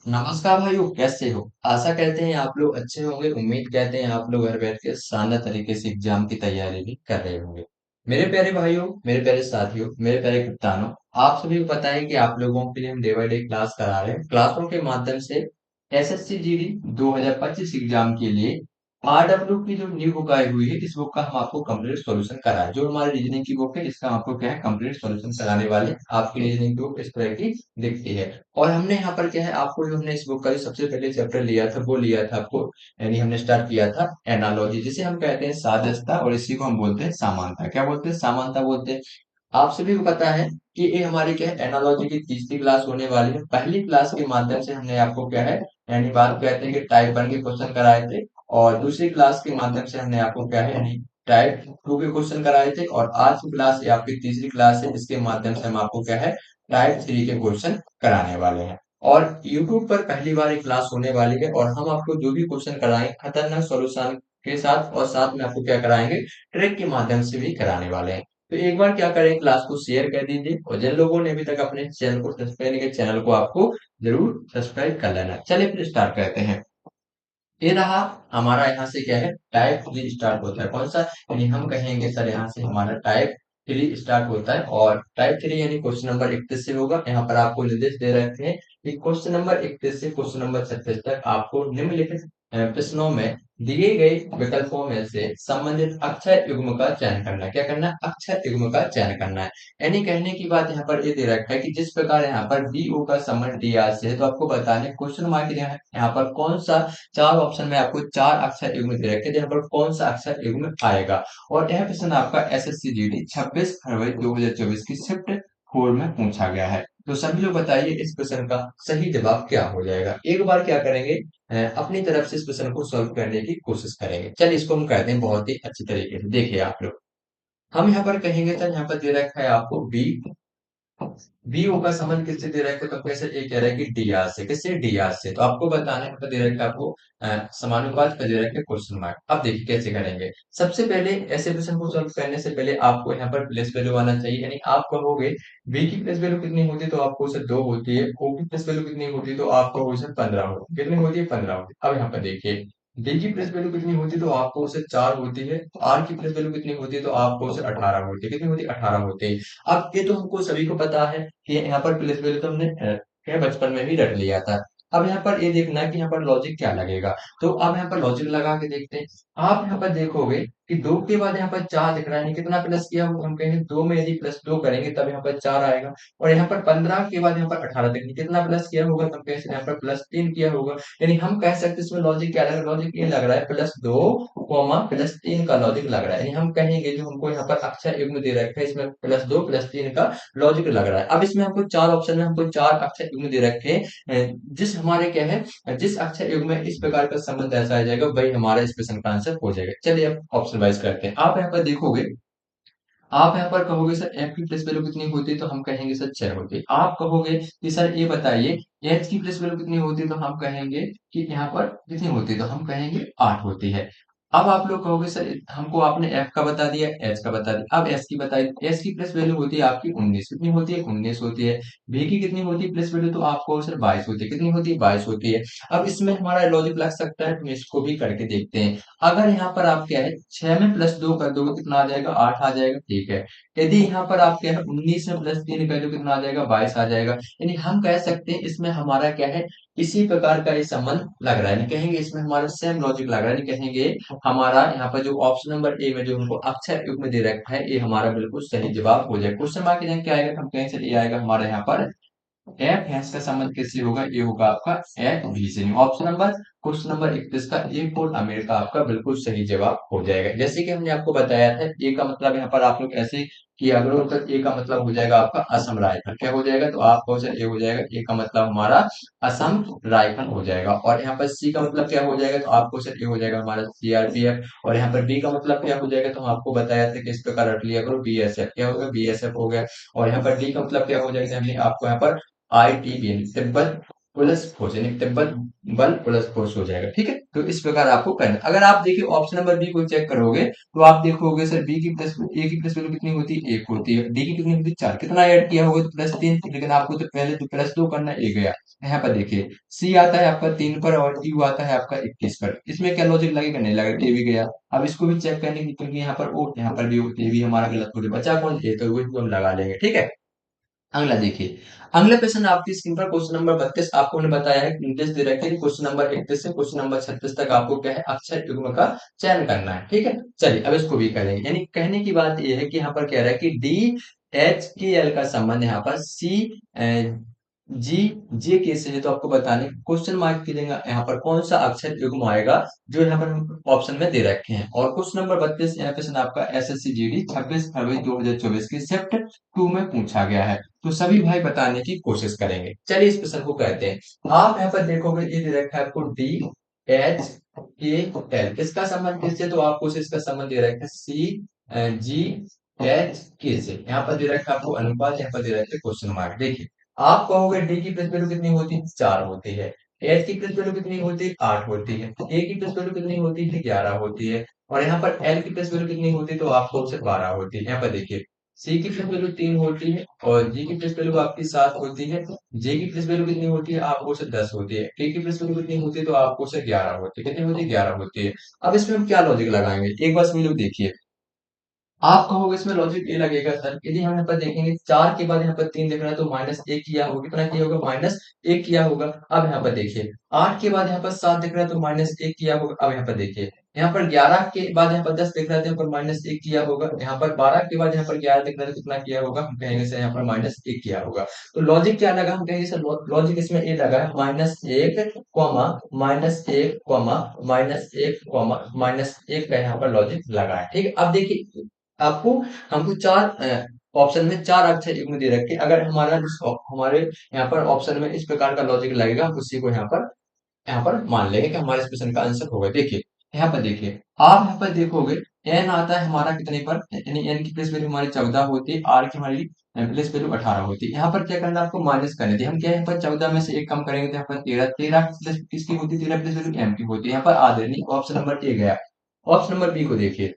नमस्कार भाइयों, कैसे हो? आशा करते हैं आप लोग अच्छे होंगे। उम्मीद करते हैं आप लोग घर बैठ के शानदार तरीके से एग्जाम की तैयारी भी कर रहे होंगे। मेरे प्यारे भाइयों, मेरे प्यारे साथियों, मेरे प्यारे कप्तानों, आप सभी को पता है कि आप लोगों के लिए हम डे बाय डे क्लास करा रहे हैं। क्लासों के माध्यम से एसएससी जीडी 2025 एग्जाम के लिए आरडब्ल्यू की जो न्यू बुक आई हुई है, इस बुक का हम आपको कंप्लीट सॉल्यूशन कराएं। जो हमारी रीजनिंग की बुक है, इसका हम आपको क्या है, कंप्लीट सॉल्यूशन कराने वाले हैं। आपकी रीजनिंग की बुक इस तरह की दिखती है। और हमने यहाँ पर क्या है, आपको जो हमने इस बुक का जो सबसे पहले चैप्टर लिया था वो लिया था आपको, यानी हमने स्टार्ट किया था एनालॉजी, जिसे हम कहते हैं सादृश्यता, और इसी को हम बोलते हैं समानता। क्या बोलते हैं? समानता बोलते हैं। आप सभी को पता है कि ये हमारी क्या है, एनालॉजी की तीसरी क्लास होने वाली है। पहली क्लास के माध्यम से हमने आपको क्या है, यानी बात कहते हैं कि टाइप 1 के क्वेश्चन कराए थे, और दूसरी क्लास के माध्यम से हमने आपको क्या है, यानी टाइप 2 के क्वेश्चन कराए थे। और आज की क्लास ये आपकी तीसरी क्लास है, इसके माध्यम से हम आपको क्या है, टाइप 3 के क्वेश्चन कराने वाले हैं। और YouTube पर पहली बार ये क्लास होने वाली है, और हम आपको जो भी क्वेश्चन कराएंगे खतरनाक सॉल्यूशन के साथ, और साथ में आपको क्या कराएंगे, ट्रिक के माध्यम से भी कराने वाले हैं। तो एक बार क्या करें, क्लास को शेयर कर दीजिए, और जिन लोगों ने अभी तक अपने चैनल को सब्सक्राइब नहीं किया, चैनल को आपको जरूर सब्सक्राइब कर लेना। चलिए फिर स्टार्ट करते हैं। ये रहा हमारा, यहाँ से क्या है, टाइप 3 स्टार्ट होता है। कौन सा? यानी हम कहेंगे सर, यहाँ से हमारा टाइप 3 स्टार्ट होता है, और टाइप 3 यानी क्वेश्चन नंबर 31 से होगा। यहाँ पर आपको निर्देश दे रखे हैं कि क्वेश्चन नंबर 31 से क्वेश्चन नंबर 36 तक आपको निम्नलिखित प्रश्नों में दिए गए विकल्पों में से संबंधित अक्षर युग्म का चयन करना है। क्या करना है? अक्षर युग्म का चयन करना है। यानी कहने की बात यहाँ पर ये दे रखा है कि जिस प्रकार यहाँ पर डी ओ का संबंध डी आर से है, तो आपको बताना है क्वेश्चन मार्क यहाँ पर कौन सा, चार ऑप्शन में आपको चार अक्षर युग्म दे रखे थे, यहाँ पर कौन सा अक्षर युग्म आएगा। और यह प्रश्न आपका एसएससी जीडी 26 फरवरी 2024 की शिफ्ट 4 में पूछा गया है। तो सभी लोग बताइए इस प्रश्न का सही जवाब क्या हो जाएगा। एक बार क्या करेंगे, अपनी तरफ से इस प्रश्न को सॉल्व करने की कोशिश करेंगे। चलिए इसको हम कहते हैं बहुत ही अच्छी तरीके से। देखिए आप लोग, हम यहाँ पर कहेंगे, तो यहाँ पर दे रखा है आपको बी, बीओ का संबंध किससे दे रखे, तो कैसे ये कह रहा है कि डीआर से। किससे? डीआर से। तो आपको बताना है, मतलब दे रखा है आपको समानुपात का दे रखे क्वेश्चन मार्क। अब देखिए कैसे करेंगे। सबसे पहले ऐसे क्वेश्चन को सॉल्व करने से पहले आपको यहाँ पर प्लेस वैल्यू आना चाहिए। यानी आप कहोगे बी की प्लेस वैल्यू कितनी होती है, तो आपको उसे 2 होती है। ओ की प्लेस वैल्यू कितनी होती है, तो आपको उसे 15 होती है। कितनी होती है? 15 होती है। अब यहाँ पर देखिए, डी की प्लेस वैल्यू कितनी होती है, तो आपको उसे 4 होती है। आर की प्लेस वैल्यू कितनी होती है, तो आपको उसे 18 होती है। कितनी होती है? 18 होती है। अब ये तो हमको सभी को पता है कि यहाँ पर प्लेस वैल्यू तो हमने क्या बचपन में भी रट लिया था। अब यहाँ पर ये देखना है कि यहाँ पर लॉजिक क्या लगेगा। तो अब यहाँ पर लॉजिक लगा के देखते हैं। आप यहाँ पर देखोगे कि 2 के बाद यहाँ पर 4 दिख रहा है, यानी कितना प्लस किया होगा, हम कहेंगे 2 में यदि प्लस 2 करेंगे तब यहाँ पर 4 आएगा। और यहाँ पर 15 के बाद यहाँ पर 18 देखिए कितना प्लस किया होगा, तब कैसे यहाँ पर +3 किया होगा। यानी हम कह सकते हैं इसमें लॉजिक क्या लग रहा है, लॉजिक ये लग रहा है +2 कॉमा +3 का लॉजिक लग रहा है। यानी हम कहेंगे जो हमको यहाँ पर अक्षर युग्म दे रखा है, इसमें +2 +3 का लॉजिक लग रहा है। अब इसमें हमको चार ऑप्शन में हमको चार अक्षर युग्म दे रखे हैं, जिस हमारे क्या है, जिस अक्षर युग्म में इस प्रकार का संबंध ऐसा आ जाएगा, वही हमारा इस प्रश्न का आंसर हो जाएगा। चलिए अब ऑप्शन वाइज करते हैं। आप यहाँ पर देखोगे, आप यहाँ पर कहोगे सर एफ की प्लेस वैल्यू कितनी होती है, तो हम कहेंगे सर 6 होती है। आप कहोगे कि सर ये बताइए एच की प्लेस वैल्यू कितनी होती है, तो हम कहेंगे कि यहाँ पर कितनी होती है, तो हम कहेंगे 8 होती है। अब आप लोग कहोगे सर हमको आपने एफ का बता दिया, एच का बता दिया, अब एस की बताइए। एस की प्लेस वैल्यू होती है आपकी 19। कितनी होती है? 19 होती है। बी की कितनी होती है प्लेस वैल्यू, तो आपको सर 22 होती है। कितनी होती है? 22 होती है। अब इसमें हमारा लॉजिक लग सकता है, तो इसको भी करके देखते हैं। अगर यहाँ पर आप क्या है, 6 में +2 कर दोगे कितना आ जाएगा, 8 आ जाएगा। ठीक है। यदि यहाँ पर आप क्या है, 19 में +3 कर दो कितना आ जाएगा, 22 आ जाएगा। यानी हम कह सकते हैं इसमें हमारा क्या है, इसी प्रकार का ये संबंध लग रहा है। नहीं कहेंगे इसमें हमारा सेम लॉजिक लग रहा है। नहीं कहेंगे हमारा यहाँ पर जो ऑप्शन नंबर ए में जो हमको अक्षर युग्म दे रखा है, ये हमारा बिल्कुल सही जवाब हो जाएगा। क्वेश्चन मार्क यहाँ क्या आएगा, तो हम कहें सर ये आएगा हमारे यहाँ पर एफ भैंस का संबंध किससे होगा, ये होगा आपका एफ भी से। ऑप्शन नंबर, क्वेश्चन नंबर 31 का ए फॉर अमेरिका आपका बिल्कुल सही जवाब हो जाएगा। जैसे कि हमने आपको बताया था, ए का मतलब यहाँ पर आप लोग ऐसे किया करो, तो ए का मतलब हो जाएगा आपका असम राइफल। क्या हो जाएगा, तो आपका ए हो जाएगा, ए का मतलब हमारा असम राइफल हो जाएगा। और यहाँ पर सी का मतलब क्या हो जाएगा, तो आपको सर ये हो जाएगा हमारा सीआरपीएफ। और यहाँ पर बी का मतलब क्या हो जाएगा, तो हम आपको बताया था कि इस प्रकार रट लिया करो, बीएसएफ। क्या होगा, बीएसएफ हो गया। और यहाँ पर डी का मतलब क्या हो जाएगा, हमने आपको यहाँ पर आईटीबीएन, तिब्बत प्लस फोर्स यानी तिब्बत बल प्लस फोर्स हो जाएगा। ठीक है, तो इस प्रकार आपको करना है। अगर आप देखिए ऑप्शन नंबर बी को चेक करोगे तो आप देखोगे सर बी की प्लस ए की प्लस वैल्यू कितनी होती है, एक होती है। डी की कितनी होती है, चार। कितना ऐड किया होगा तो प्लस तीन, लेकिन आपको तो पहले तो प्लस दो करना है, एक गया। यहाँ पर देखिए सी आता है आपका तीन पर और यू आता है आपका 21 पर। इसमें क्या लॉजिक लगेगा, नहीं लगेगा, ए भी गया। अब इसको भी चेक करने की, क्योंकि यहाँ पर ओ यहाँ पर भी ए भी हमारा गलत हो गया, बचा कौन, ए, तो वही को हम लगा लेंगे। ठीक है, अगला देखिए। अगला प्रश्न आपकी स्क्रीन पर क्वेश्चन नंबर 32 आपको मैंने बताया है, निर्देश दे रखे हैं क्वेश्चन नंबर 31 से क्वेश्चन नंबर 36 तक आपको क्या है, अक्षर युग्म का चयन करना है। ठीक है, चलिए अब इसको भी करेंगे। यानी कहने की बात यह है कि यहाँ पर कह रहा है कि डी एच के एल का संबंध यहाँ पर सी जी जे के से है, तो आपको बताने क्वेश्चन मार्क की जगह यहाँ पर कौन सा अक्षर युग्म आएगा जो यहाँ पर हम ऑप्शन में दे रखे हैं। और क्वेश्चन नंबर 32 यहाँ क्वेश्चन आपका S S C G D 26 फरवरी 2024 की शिफ्ट 2 में पूछा गया है। तो सभी भाई बताने की कोशिश करेंगे। चलिए इस प्रश्न को कहते हैं। आप यहाँ पर देखोगे ये दे रखा है आपको डी एच के एल, इसका संबंध किससे, तो आपको इसका संबंध दे रखा है सी जी एच के से। यहाँ पर दे रखा है आपको अनुपात, यहाँ पर दे रखा है क्वेश्चन मार्क। देखिए आप कहोगे डी की प्लस वैल्यू कितनी होती है, चार होती है। एच की प्लस वैल्यू कितनी होती है, आठ होती है। ए की प्लस वैल्यू कितनी होती है, 11 होती है। और यहाँ पर एल की प्लस वैल्यू कितनी होती है, तो आपको सिर्फ 12 होती है। यहाँ पर देखिए सी की प्लस वैल्यू तीन होती है और जी की प्लस वैल्यू आपकी सात होती है। जे की प्लस वैल्यू कितनी होती है, आपको से 10 होती है। के की प्लस वैल्यू कितनी होती है, तो आपको से 11 होती है। कितनी होती है, 11 होती है। अब इसमें हम क्या लॉजिक लगाएंगे, एक बार सभी लोग देखिए। आप कहोगे इसमें लॉजिक ये लगेगा सर, यदि हम यहाँ पर देखेंगे चार के बाद यहाँ पर तीन दिख रहा है तो माइनस एक किया होगा, कितना किया होगा, माइनस एक किया होगा। अब यहाँ पर देखिए आठ के बाद यहाँ पर सात दिख रहा है तो माइनस एक किया होगा। अब यहाँ पर देखिए यहाँ पर 11 के बाद यहाँ पर 10 दिख रहा है तो यहाँ पर माइनस एक किया होगा। यहाँ पर 12 के बाद यहाँ पर 11 दिख रहा है तो कितना किया होगा, हम कहेंगे सर यहाँ पर माइनस एक किया होगा। तो लॉजिक क्या लगा, हम कहेंगे सर लॉजिक इसमें ये लगा है माइनस एक कॉमा माइनस एक कॉमा माइनस एक कॉमा माइनस एक का यहाँ पर लॉजिक लगा है। ठीक है, अब देखिए आपको हमको चार ऑप्शन में चार अक्षर युग्म दे रखे हैं। अगर हमारे यहाँ पर ऑप्शन में इस प्रकार का लॉजिक लगेगा, हम उसी को यहाँ पर मान लेंगे कि हमारे इस प्रश्न का आंसर होगा। देखिए यहाँ पर देखिए आप यहाँ पर देखोगे एन आता है हमारा कितने पर, यानी एन की प्लेस वैल्यू हमारी 14 होती है, आर की हमारी प्लेस वैल्यू 18 होती है। यहाँ पर क्या करना है, आपको माइनस करनी थी। हम क्या यहाँ पर 14 में से एक कम करेंगे तो यहाँ पर 13, 13 प्लस किसकी होती है, 13 प्लस वैल्यू एम की होती है। यहाँ पर आधे नहीं, ऑप्शन नंबर ए गया। ऑप्शन नंबर बी को देखिए,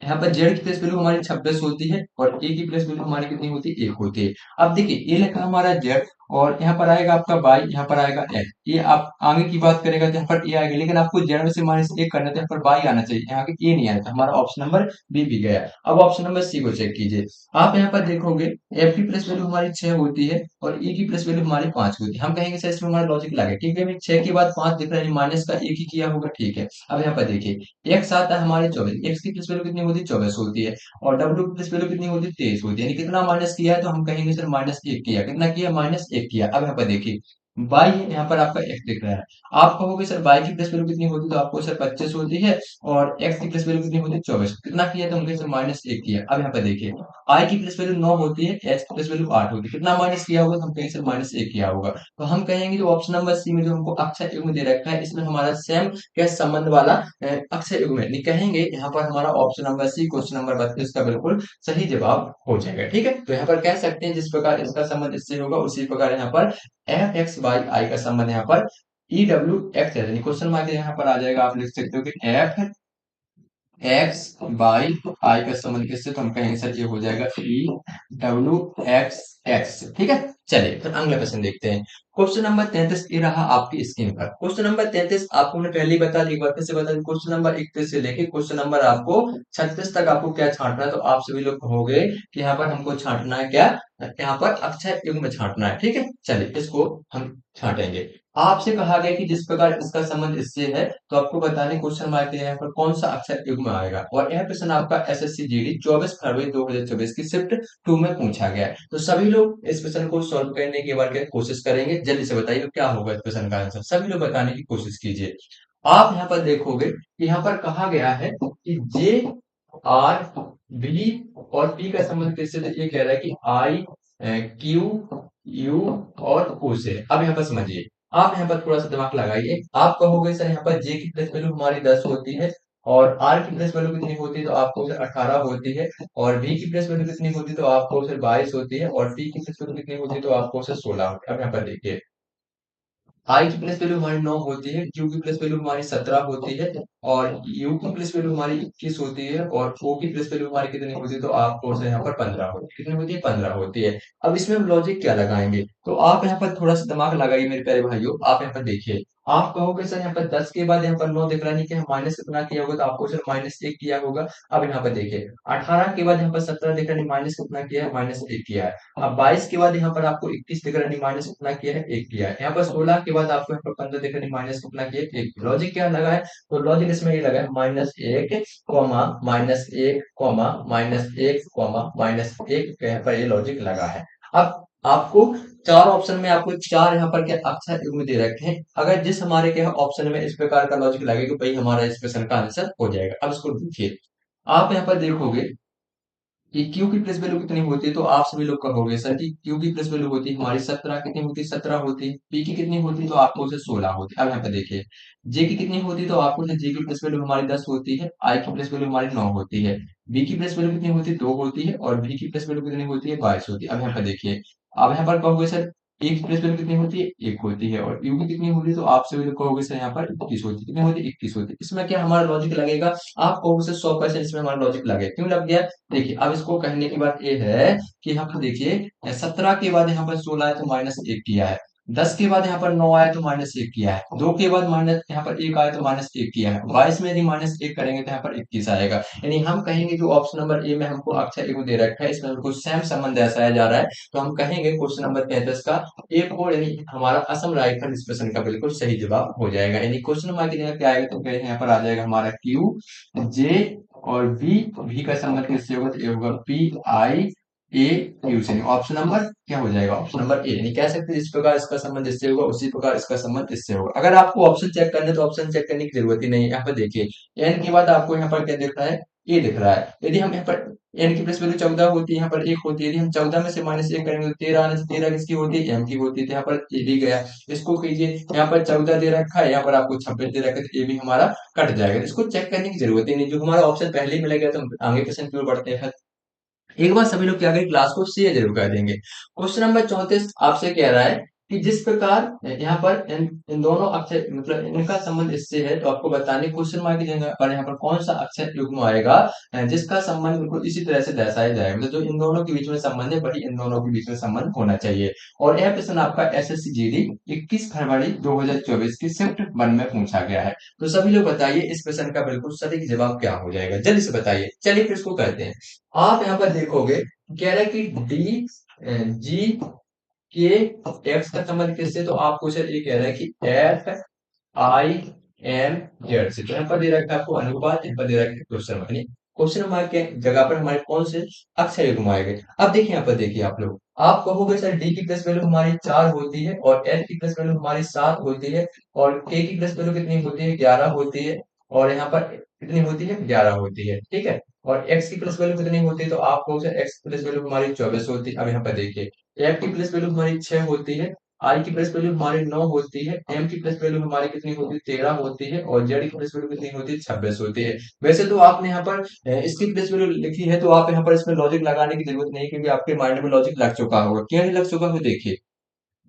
यहाँ पर जेड की प्लेस वैल्यू हमारी 26 होती है और ए की प्लेस वैल्यू हमारी कितनी होती है, एक होती है। अब देखिए ये लिखा हमारा जेड और यहाँ पर आएगा आपका बाई, यहाँ पर आएगा एक्स। ये आप आगे की बात करेगा तो यहाँ पर ए आएगा, लेकिन आपको जेड में से माइनस एक करना है तो यहाँ पर बाई आना चाहिए, यहाँ पे ए नहीं आया था। हमारा ऑप्शन नंबर बी भी गया। अब ऑप्शन नंबर सी को चेक कीजिए। आप यहाँ पर देखोगे एफ की प्लेस वैल्यू हमारी 6 होती है और ई की प्लेस वैल्यू हमारी 5 होती है। हम कहेंगे सर इसमें हमारा लॉजिक लगे, ठीक है, 6 के बाद 5 दिख रहा है, माइनस का एक ही किया होगा। ठीक है, अब यहाँ पर देखिए एक्स आता है हमारे 24, एक्स की प्लस वैल्यू कितनी होती है, 24 होती है। और डब्ल्यू की प्लस वैल्यू कितनी होती है, 23 होती है। यानी कितना माइनस किया है, तो हम कहेंगे सर माइनस एक किया। कितना किया, माइनस एक किया। अब यहाँ पर देखिए बाई है, यहाँ पर आपका एक्स दिख रहा है। आप कहोगे सर बाई की प्लस वैल्यू कितनी होती है, तो आपको सर 25 होती है और एक्स की प्लस वैल्यू कितनी होती है, 24। कितना किया, तो हम कहेंगे सर माइनस एक किया। अब यहाँ पर देखिए आई की प्लस वैल्यू 9 होती है, एक्स की प्लस वैल्यू 8 होती है। कितना माइनस किया होगा, तो हम कहेंगे सर माइनस एक किया होगा। तो हम कहेंगे जो ऑप्शन नंबर सी में जो हमको अक्षर युग्म दे रखा है, इसमें हमारा सेम क्या संबंध वाला अक्षर युग्म है। नहीं कहेंगे यहाँ पर हमारा option number C question number 32 का बिल्कुल सही जवाब हो जाएगा। ठीक है, तो यहाँ पर कह सकते हैं जिस प्रकार इसका संबंध इससे होगा उसी प्रकार यहाँ पर एफ एक्स बाई आई का संबंध यहाँ पर ई डब्ल्यू एक्स है। क्वेश्चन मार्क यहाँ पर आ जाएगा, आप लिख सकते हो कि एफ एक्स बाई आई का संबंध किससे, तो हम कहेंगे सर ये हो जाएगा ई डब्ल्यू एक्स एक्स। ठीक है, चलिए फिर अगला क्वेश्चन देखते हैं। क्वेश्चन नंबर 33 ये रहा आपकी स्क्रीन पर। क्वेश्चन नंबर 33 आपको मैंने पहले ही बता दी, एक बार फिर से बता दी। क्वेश्चन नंबर 31 से लेके क्वेश्चन नंबर आपको 36 तक आपको क्या छांटना है, तो आप सभी लोग कहोगे कि यहाँ पर हमको छांटना है क्या, यहाँ पर अक्षर युग्म छांटना है। ठीक है, चलिए इसको हम छांटेंगे। आपसे कहा गया कि जिस प्रकार इसका संबंध इससे है, तो आपको बताने क्वेश्चन मार्क के यहाँ पर कौन सा अक्षर युग्म आएगा। और यह प्रश्न आपका एसएससी जीडी 24 फरवरी 2024 की शिफ्ट 2 में पूछा गया है। तो सभी लोग इस प्रश्न को सॉल्व करने की बार कोशिश करेंगे। जल्दी से बताइए क्या होगा इस प्रश्न का आंसर, सभी लोग बताने की कोशिश कीजिए। आप यहाँ पर देखोगे कि यहाँ पर कहा गया है कि जे आर बी और पी का संबंध किससे, तो ये कह रहा है कि आई क्यू यू और ओ से। अब यहाँ पर समझिए, आप यहाँ पर थोड़ा सा दिमाग लगाइए। आप कहोगे सर यहाँ पर जे की प्लस वैल्यू हमारी 10 होती है और आर की प्लस वैल्यू कितनी होती है, तो आपको सर 18 होती है। और बी की प्लस वैल्यू कितनी होती है, तो आपको सर 22 होती है। और टी की प्लस वैल्यू कितनी होती है, तो आपको सर 16 होती है। अब यहाँ पर देखिए आई की प्लेस वैल्यू हमारी 9 होती है, क्यू की प्लेस वैल्यू हमारी 17 होती है, और यू की प्लेस वैल्यू हमारी 21 होती है, और ओ की प्लेस वैल्यू हमारी कितनी होती है, तो आपको से यहाँ पर 15 होती है। कितनी होती है? 15 होती है। अब इसमें हम लॉजिक क्या लगाएंगे? तो आप यहाँ पर थोड़ा सा दिमाग लगाइए मेरे प्यारे भाइयों। आप यहाँ पर देखिए, आप कहोगे सर यहाँ पर 10 के बाद यहाँ पर 9 दिख रहा नहीं कि माइनस कितना किया होगा, तो आपको सर -1 किया होगा। अब यहाँ पर देखिए, 18 के बाद यहाँ पर 17 दिख रहा नहीं, माइनस कितना किया है? -1 किया है। अब 22 के बाद यहाँ पर आपको 21 दिख रहा नहीं, माइनस कितना किया है? 1 किया है। यहाँ पर 16 के बाद आपको यहाँ पर 15 दिख रहा नहीं, माइनस कितना किया है? 1। लॉजिक क्या लगा है? तो लॉजिक इसमें ये लगा है, -1 कॉमा -1 कॉमा -1 कॉमा -1, यहाँ पर ये लॉजिक लगा है। अब आपको चार ऑप्शन में आपको चार यहाँ पर क्या अक्षर युग्म दे रखे हैं। अगर जिस हमारे क्या ऑप्शन में इस प्रकार का लॉजिक लगेगा, तो भाई हमारा इस प्रश्न का आंसर हो जाएगा। अब इसको देखिए, आप यहाँ पर देखोगे कि क्यू की प्लेस वैल्यू कितनी होती है, तो आप सभी लोग कहोगे सर कि क्यू की प्लेस वैल्यू होती है हमारी 17। कितनी होती है? 17 होती है। पी की कितनी होती है? तो आपको उसे 16 होती है। अब यहाँ पे देखिए, जे की कितनी होती है? तो आपको जे की प्लेस वैल्यू हमारी 10 होती है। आई की प्लेस वैल्यू हमारी 9 होती है। बी की प्लेस वैल्यू कितनी होती है? 2 होती है। और बी की प्लेस वैल्यू कितनी होती है? 22 होती है। अब यहाँ पे देखिए, अब यहाँ पर कहोगे सर ए की प्लेस वैल्यू कितनी होती है? 1 होती है। और यू की कितनी होती है? तो आप सभी लोग कहोगे सर यहाँ पर 21 होती है। कितनी होती है? 21 होती है। इसमें क्या हमारा लॉजिक लगेगा? आप कहोगे सर 100% इसमें हमारा लॉजिक लगे। क्यों लग गया? देखिए, अब इसको कहने की बात ये है कि यहाँ पर देखिए, 17 के बाद यहाँ पर 16 है तो -1 किया है। 10 के बाद यहाँ पर 9 आया तो -1 किया है। 2 के बाद माइनस यहाँ पर 1 आया तो -1 किया है। 22 में यदि -1 करेंगे तो यहाँ पर 21 आएगा। यानी हम कहेंगे कि ऑप्शन नंबर ए में हमको अक्षर ए को दे रखा है, इसमें हमको सेम संबंध दर्शाया जा रहा है। तो हम कहेंगे क्वेश्चन नंबर 35 का एक और यानी हमारा असम राइफल इस प्रश्न का बिल्कुल सही जवाब हो जाएगा। यानी क्वेश्चन नंबर की जगह क्या आएगा, तो यहाँ पर आ जाएगा हमारा क्यू, जे और बी का संबंध किससे होगा? तो ये होगा PIAQ से। ऑप्शन नंबर क्या हो जाएगा? ऑप्शन नंबर ए। नहीं कह सकते जिस प्रकार इसका संबंध इससे होगा उसी प्रकार इसका संबंध इससे होगा। अगर आपको ऑप्शन चेक करने तो ऑप्शन चेक करने की जरूरत ही नहीं है। यहाँ पर देखिए, एन के बाद आपको यहाँ पर क्या दिख रहा है? ए दिख रहा है। यदि हम यहाँ पर एन की प्लेस वैल्यू 14 होती है, यहाँ पर 1 होती है। यदि हम 14 में से -1 करेंगे तो 13 आने से 13 किसकी होती है? एम की होती है। तो यहाँ पर ए भी गया। इसको कीजिए, यहाँ पर 14 दे रखा है, यहाँ पर आपको 26 दे रखा है, तो ए भी हमारा कट जाएगा। इसको चेक करने की जरूरत ही नहीं, जो हमारा ऑप्शन पहले ही मिल गया तो हम आगे क्वेश्चन क्यों बढ़ते हैं। एक बार सभी लोग क्या करें, क्लास को शेयर जरूर कर देंगे। क्वेश्चन नंबर 34 आपसे कह रहा है कि जिस प्रकार यहाँ पर इन दोनों अक्षर मतलब इनका संबंध इससे है, तो आपको बताने क्वेश्चन मार्क की जगह पर यहाँ पर कौन सा अक्षर युग्म आएगा जिसका संबंध बिल्कुल इसी तरह से दर्शाया जाएगा। मतलब जो इन दोनों के बीच में संबंध है वही इन दोनों के बीच में संबंध होना चाहिए। और यह प्रश्न आपका SSC GD 21 फरवरी 2024 की शिफ्ट 1 में पूछा गया है। तो सभी लोग बताइए इस प्रश्न का बिल्कुल सटीक जवाब क्या हो जाएगा, जल्दी से बताइए। चलिए फिर इसको करते हैं। आप यहाँ पर देखोगे, कह रहा है कि DG के एक्स का संबंध किससे, तो आपको सर ये कह रहा है कि FIM Z से। तो यहाँ पर दे रखा है आपको अनुपात, यहाँ पर दे रखा है क्वेश्चन मार्क। क्वेश्चन मार्क के जगह पर हमारे कौन से अक्षर युग्म आएंगे। अब देखिए यहाँ पर देखिए, आप लोग आप कहोगे सर डी की प्लस वैल्यू हमारी 4 होती है, और एन की प्लस वैल्यू हमारी 7 होती है, और के की प्लस वैल्यू कितनी होती है? 11 होती है, और यहाँ पर कितनी होती है? 11 होती है। ठीक है। और x की प्लस वैल्यू कितनी होती है? तो आप कहोगे सर x की प्लस वैल्यू हमारी 24 होती है। अब यहाँ पर देखिए, f की प्लस वैल्यू हमारी 6 होती है, i की प्लस वैल्यू हमारी 9 होती है, m की प्लस वैल्यू हमारी कितनी होती है? 13 होती है, और z की प्लस वैल्यू कितनी होती है? 26 होती है। वैसे तो आपने यहाँ पर इसकी प्लस वैल्यू लिखी है, तो आप यहाँ पर इसमें लॉजिक लगाने की जरूरत नहीं, क्योंकि आपके माइंड में लॉजिक लग चुका होगा। क्यों नहीं लग चुका हो? देखिए,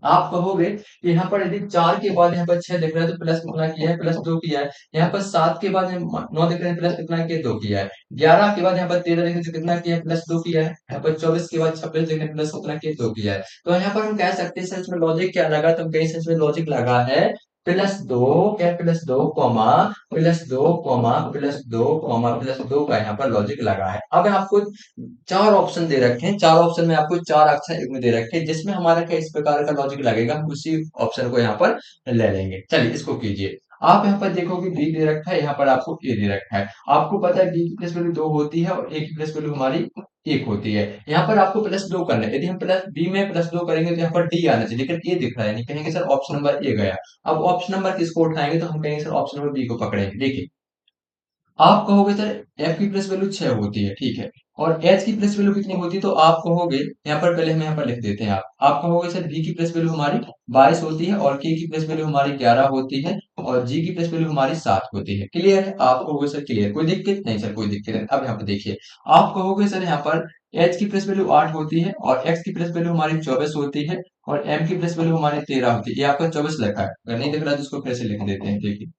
आप कहोगे कि यहाँ पर यदि 4 के बाद यहाँ पर 6 दिख रहा है तो प्लस कितना किया है? प्लस 2 किया है। यहाँ पर 7 के बाद 9 दिख रहे हैं, प्लस कितना किया है? 2 किया है। 11 के बाद यहाँ पर 13 दिख रहे हैं, तो कितना किया है? प्लस 2 किया है। यहाँ पर 24 के बाद 26 दिख रहे हैं, प्लस कितना किया है? 2 किया है। तो यहाँ पर हम कह सकते हैं सर इसमें लॉजिक क्या लगा, तो हम कहीं से इसमें लॉजिक लगा है +2, क्या +2 कॉमा +2 कॉमा +2 कॉमा +2 का यहाँ पर लॉजिक लगा है। अब आपको चार ऑप्शन दे रखे हैं, चार ऑप्शन में आपको चार अक्षर युग्म दे रखे हैं, जिसमें हमारा क्या इस प्रकार का लॉजिक लगेगा, हम उसी ऑप्शन को यहाँ पर ले लेंगे। चलिए इसको कीजिए। आप यहाँ पर देखोगे बी दे रखा है, यहाँ पर आपको ए दे रखा है। आपको पता है बी की प्लस वैल्यू 2 होती है, और ए की प्लस वैल्यू हमारी 1 होती है। यहाँ पर आपको +2 करना है। यदि हम प्लस बी में +2 करेंगे तो यहाँ पर डी आना चाहिए, लेकिन ए दिख रहा है नहीं, कहेंगे सर ऑप्शन नंबर ए गया। अब ऑप्शन नंबर किसको उठाएंगे, तो हम कहेंगे सर ऑप्शन नंबर बी को पकड़ेंगे। देखिए, आप कहोगे सर एफ की प्लस वैल्यू 6 होती है, ठीक है, और एच की प्लस वैल्यू कितनी होती है, तो आप कहोगे यहाँ पर पहले हम यहाँ पर लिख देते हैं। आप कहोगे सर बी की प्लस वैल्यू हमारी 22 होती है, और के की प्लस वैल्यू हमारी 11 होती है, और जी की प्लेस वैल्यू हमारी 7 होती है। क्लियर है? आप कहोगे सर क्लियर, कोई दिक्कत नहीं सर, कोई दिक्कत नहीं। अब यहाँ पे देखिए, आप कहोगे सर यहाँ पर एच की प्लेस वैल्यू 8 होती है और एक्स की प्लेस वैल्यू हमारी 24 होती है और एम की प्लेस वैल्यू हमारी 13 होती है। ये आपका 24 लिखा है, अगर नहीं दिख रहा है तो इसको फिर से लिख देते हैं। देखिए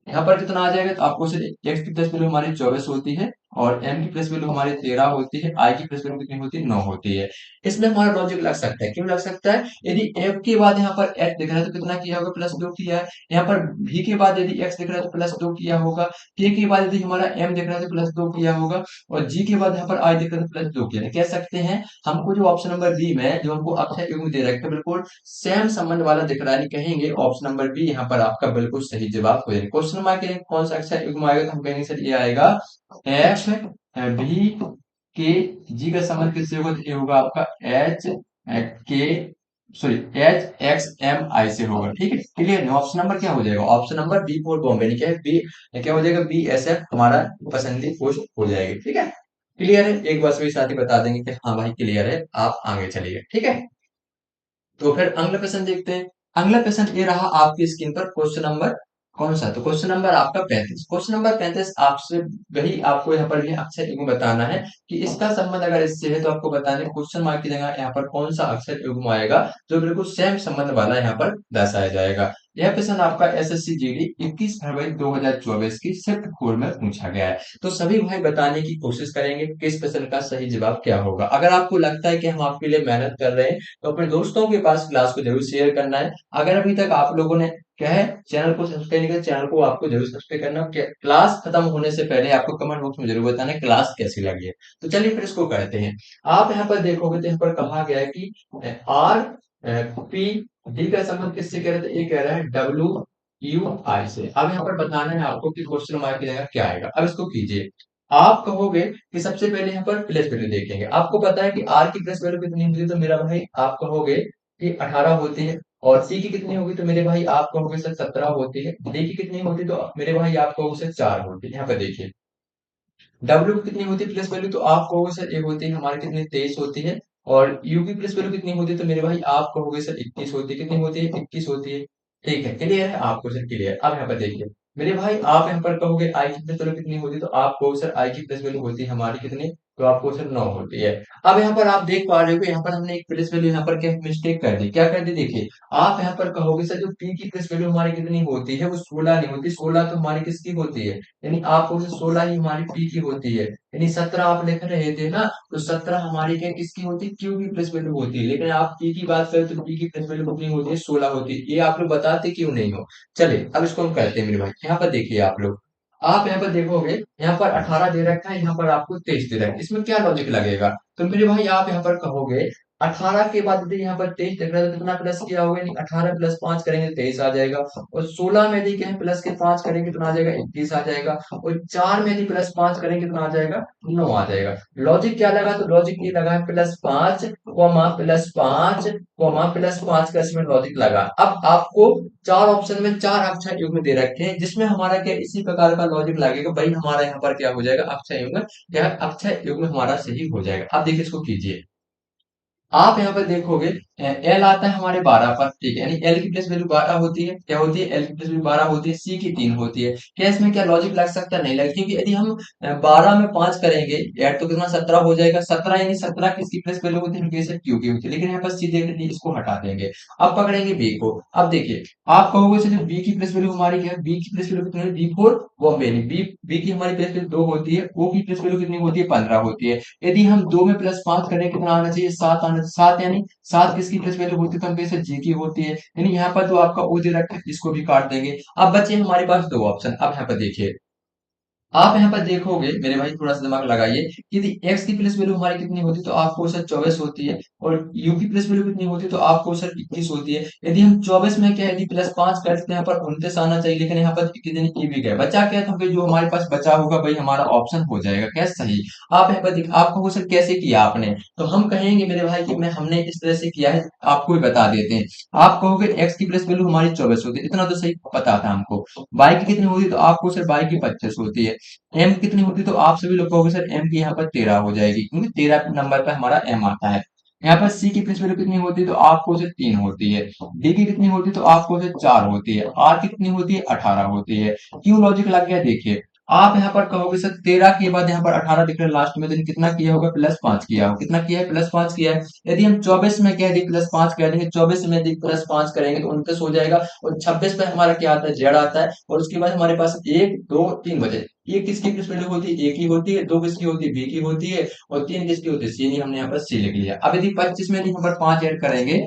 यहाँ पर कितना आ जाएगा, तो आपको सिर्फ एक्स की प्लस वैल्यू हमारी 24 होती है और एम की प्लस वैल्यू हमारी 13 होती है, आई की प्लस वैल्यू कितनी होती है, 9 होती है। इसमें हमारा लॉजिक लग सकता है, क्यों लग सकता है? यदि एफ के बाद यहाँ पर एच दिख रहा है तो कितना किया होगा, +2 किया है। यहाँ पर भी के बाद यदि एक्स दिख रहा है तो +2 किया होगा। के बाद यदि हमारा एम दिख रहा है तो +2 किया होगा और जी के बाद यहाँ पर आई दिख रहा है तो +2 किया है। कह सकते हैं हमको जो ऑप्शन नंबर बी में जो हमको अक्षर युग्म दे रखा है बिल्कुल सेम संबंध वाला दिख रहा है, नहीं कहेंगे ऑप्शन नंबर बी यहाँ पर आपका बिल्कुल सही जवाब हो जाएगा। क्वेश्चन मार्क के लिए कौन सा अक्षर युग्म आएगा, तो हम कहेंगे सर ये आएगा एफ बी के जी का संबंध किससे होगा, तो ये होगा आपका एच के सॉरी एच एक्स एम आई से होगा। ठीक है, क्लियर है? ऑप्शन नंबर क्या हो जाएगा, option number B for Bombay, नहीं क्या है बी, क्या हो जाएगा बी एस एफ हमारा पसंदीदा पोस्ट हो जाएगी। ठीक है, क्लियर है? एक बार सभी साथी बता देंगे कि हाँ भाई क्लियर है, आप आगे चलिए। ठीक है, तो फिर अगला प्रश्न देखते हैं। अगला प्रश्न ये रहा आपकी स्क्रीन पर, क्वेश्चन नंबर कौन सा, तो क्वेश्चन नंबर आपका 35। क्वेश्चन नंबर 35 आपसे वही आपको यहाँ पर भी अक्षर युग्म बताना है कि इसका संबंध अगर इससे है तो आपको बताना है क्वेश्चन मार्क की जगह यहाँ पर कौन सा अक्षर युग्म आएगा जो बिल्कुल सेम संबंध वाला यहाँ पर दर्शाया जाएगा। यह प्रश्न आपका एसएससी जीडी 21 फरवरी 2024 की शिफ्ट 4 में पूछा गया है। तो सभी भाई बताने की कोशिश करेंगे कि इस प्रश्न का सही जवाब क्या होगा। अगर आपको लगता है कि हम आपके लिए मेहनत कर रहे हैं तो अपने दोस्तों के पास क्लास को जरूर शेयर करना है। अगर अभी तक आप लोगों ने क्या है चैनल को सब्सक्राइब नहीं किया, चैनल को आपको जरूर सब्सक्राइब करना। क्लास खत्म होने से पहले आपको कमेंट बॉक्स में जरूर बताना है क्लास कैसी लगी है। तो चलिए फिर इसको कहते हैं। आप यहाँ पर देखोगे तो यहाँ पर कहा गया है कि आर पी डी का संबंध किससे कह रहे थे, ये कह रहा है डब्ल्यू यू आई से। अब यहाँ पर बताना है आपको कि क्वेश्चन मार्क की जगह क्या आएगा। अब इसको कीजिए, आप कहोगे कि सबसे पहले यहाँ पर प्लेस वैल्यू देखेंगे। आपको पता है कि आर की प्लेस वैल्यू कितनी होती है, तो मेरा भाई आप कहोगे कि 18 होती है और सी की कितनी होगी, तो मेरे भाई आप कहोगे सर 17 होती है। डी की कितनी होती है, तो मेरे भाई आप कहोगे सर 4 होती है। यहाँ पर देखिए डब्ल्यू की कितनी होती है प्लस वैल्यू, तो आप कहोगे सर एक होती है हमारी कितनी 23 होती है और यू की प्लस वैल्यू कितनी होती है, तो मेरे भाई आप कहोगे सर 21 होती है। कितनी होती है, 21 होती है। ठीक है, क्लियर है? आपको सर क्लियर। अब यहाँ पर देखिए मेरे भाई आप यहाँ पर कहोगे आई की प्लस वैल्यू कितनी होती है, तो आप कहोगे सर आई की प्लस वैल्यू होती है हमारी कितनी, तो आपको सर 9 होती है। अब यहाँ पर आप देख पा रहे हो कि यहाँ पर हमने एक प्लस वैल्यू यहाँ पर क्या मिस्टेक कर दी, क्या कर दी, देखिए आप यहाँ पर कहोगे सर जो पी की प्लस वैल्यू हमारी कितनी होती है वो 16 नहीं होती, 16 तो हमारी किसकी होती है, यानी आप कहोगे 16 ही हमारी पी की होती है। यानी 17 आप लिख रहे थे ना, तो 17 हमारी क्या किसकी होती है, क्यू की प्लस वैल्यू होती है। लेकिन आप पी की बात करें तो पी की प्लस वैल्यू कितनी होती है, 16 होती है। ये आप लोग बताते क्यों नहीं हो। चलिए अब इसको हम करते हैं मेरे भाई। यहाँ पर देखिए आप लोग, आप यहाँ पर देखोगे यहाँ पर 18 दे रखा है, यहाँ पर आपको 23 दे रखा है, इसमें क्या लॉजिक लगेगा। तो मेरे भाई आप यहाँ पर कहोगे 18 के बाद यदि यहाँ पर 23 दिख रहा है तो कितना प्लस किया होगा, यानी 18 प्लस 5 करेंगे 23 आ जाएगा। और 16 में यदि कहें प्लस के 5 करेंगे कितना आ जाएगा, 21 आ जाएगा। और 4 में यदि प्लस 5 करेंगे कितना आ जाएगा, 9 आ जाएगा। लॉजिक क्या लगा, तो लॉजिक ये लगा है +5 प्लस 5 प्लस 5 का इसमें लॉजिक लगा। अब आपको चार ऑप्शन में चार अक्षर युग्म दे रखे हैं जिसमें हमारा क्या इसी प्रकार का लॉजिक लगेगा भाई, हमारा यहाँ पर क्या हो जाएगा अक्षर युग्म, क्या अक्षर युग्म हमारा सही हो जाएगा। अब देखिए इसको कीजिए, आप यहाँ पर देखोगे एल आता है हमारे 12 पर, ठीक है, यानी एल की प्लेस वैल्यू 12 होती है। क्या होती है, एल की प्लेस वैल्यू 12 होती है। सी की 3 होती है। क्या इसमें क्या लॉजिक लग सकता है, नहीं लगे, क्योंकि यदि हम 12 में 5 करेंगे ऐड तो कितना 17 हो जाएगा। 17 यानी 17 किसकी प्लेस वैल्यू होती है, इनके क्यू की होती है। लेकिन यहाँ पर सी देख लीजिए, इसको हटा देंगे। अब पकड़ेंगे बी को। अब देखिए आप कहोगे सर बी की प्लेस वैल्यू हमारी क्या है, बी की प्लेस वैल्यू कितनी है, B four Bombay, B B की हमारी प्लेस वैल्यू 2 होती है। ओ की प्लेस वैल्यू कितनी होती है, 15 होती है। यदि हम 2 में प्लस 5 करें कितना आना चाहिए, 7 आना, 7 यानी 7 किसकी प्लेस वैल्यू होती है, तो हम कैसे जी की होती है। यानी यहाँ पर जो आपका ओ दे रखा है इसको भी काट देंगे। अब बचे हमारे पास दो ऑप्शन। अब यहाँ पर देखिए आप यहाँ पर देखोगे मेरे भाई थोड़ा सा दिमाग लगाइए कि यदि x की प्लस वैल्यू हमारी कितनी होती है, तो आपको सर 24 होती है। और u की प्लस वैल्यू कितनी होती है, तो आपको सर 21 होती है। यदि हम 24 में क्या है, यदि प्लस 5 करते हैं यहाँ पर 29 आना चाहिए, लेकिन यहाँ पर कितनी ई भी गया, बचा क्या है, तो फिर जो हमारे पास बचा होगा भाई हमारा ऑप्शन हो जाएगा क्या सही। आप यहाँ पर आपको सर कैसे किया आपने, तो हम कहेंगे मेरे भाई कि मैं हमने इस तरह से किया है, आपको भी बता देते हैं। आप कहोगे x की प्लस वैल्यू हमारी 24 होती है, इतना तो सही पता था हमको। y की कितनी होती है, तो आपको सर y की 25 होती है। एम कितनी होती है, तो आप सभी लोग कहोगे सर एम की यहाँ पर 13 हो जाएगी, क्योंकि 13 नंबर पर हमारा एम आता है। यहाँ पर सी की प्लेस वैल्यू कितनी होती है तो आपको से 3 होती है, डी की कितनी होती है तो आपको से 4 होती है, आर की कितनी होती है 18 होती है। क्यों लॉजिक लग गया देखिए। आप यहाँ पर कहोगे सर 13 के बाद यहाँ पर 18 दिख रहा है लास्ट में, तो कितना किया होगा +5 किया होगा, कितना किया है +5 किया है। यदि हम 24 में कह दें +5 कह देंगे, 24 में यदि +5 करेंगे तो 29 हो जाएगा, और 26 पे हमारा क्या आता है जेड आता है, और उसके बाद हमारे पास 1 2 3 बचे। ये किसकी प्लेस वैल्यू होती है, ए की होती है, 2 किसकी होती है बी की होती है, और 3 किसकी होती है सी, नहीं हमने यहाँ पर सी लिख लिया। अब यदि 25 में यदि हम 5 ऐड करेंगे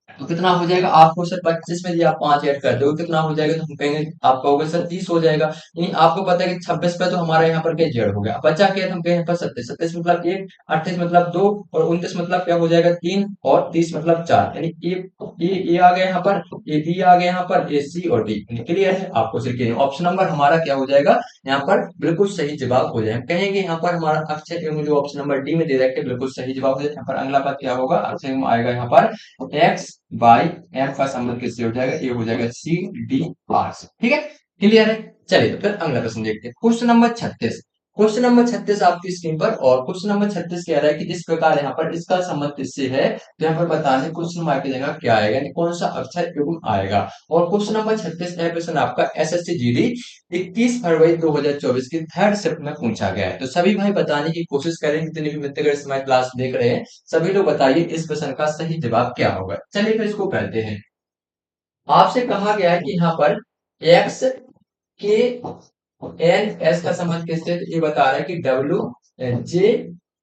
तो कितना हो जाएगा, आपको सर 25 में यदि आप 5 ऐड कर दो कितना हो जाएगा, तो हम कहेंगे आप कहोगे सर 30 हो जाएगा। यानी आपको पता है कि 26 पे तो हमारा यहाँ पर क्या जेड हो गया, बचा क्या, तो हम कहें यहाँ पर 27, 27 मतलब 1, 28 मतलब 2, और 29 मतलब क्या हो जाएगा 3, और 30 मतलब 4, यानी ए आ गया यहाँ पर, ए बी आ गया यहाँ पर, ए सी और डी। क्लियर है, आपको सिर्फ ऑप्शन नंबर हमारा क्या हो जाएगा, यहाँ पर बिल्कुल सही जवाब हो जाएगा। कहेंगे यहाँ पर हमारा अक्षर एवं जो ऑप्शन नंबर डी में दे रखे बिल्कुल सही जवाब हो जाएगा। यहाँ पर अगला पद क्या होगा, अक्षर एवं आएगा यहाँ पर एक्स बाई एम का संबंध किससे हो जाएगा, ये हो जाएगा सी डी आर से। ठीक है, क्लियर है। चलिए तो फिर अगला प्रश्न देखते हैं, क्वेश्चन नंबर 36। क्वेश्चन नंबर 36 आपकी स्क्रीन पर, और क्वेश्चन नंबर 36 कह रहा है कि इस प्रकार यहाँ पर इसका संबंध किससे है, तो यहाँ पर बताने क्वेश्चन मार्क की जगह क्या आएगा, यानी कौन सा अक्षर युग्म आएगा। और क्वेश्चन नंबर 36 है क्वेश्चन आपका एसएससी जीडी 21 फरवरी 2024 की थर्ड शिफ्ट में पूछा गया है। तो सभी भाई बताने की कोशिश करें, जितने भी मित्रगण इस समय क्लास देख रहे हैं सभी लोग बताइए इस प्रश्न का सही जवाब क्या होगा। चलिए फिर इसको करते हैं। आपसे कहा गया है कि यहाँ पर एक्स के एन एस का संबंध किससे है? तो ये बता रहा है कि डब्ल्यू जे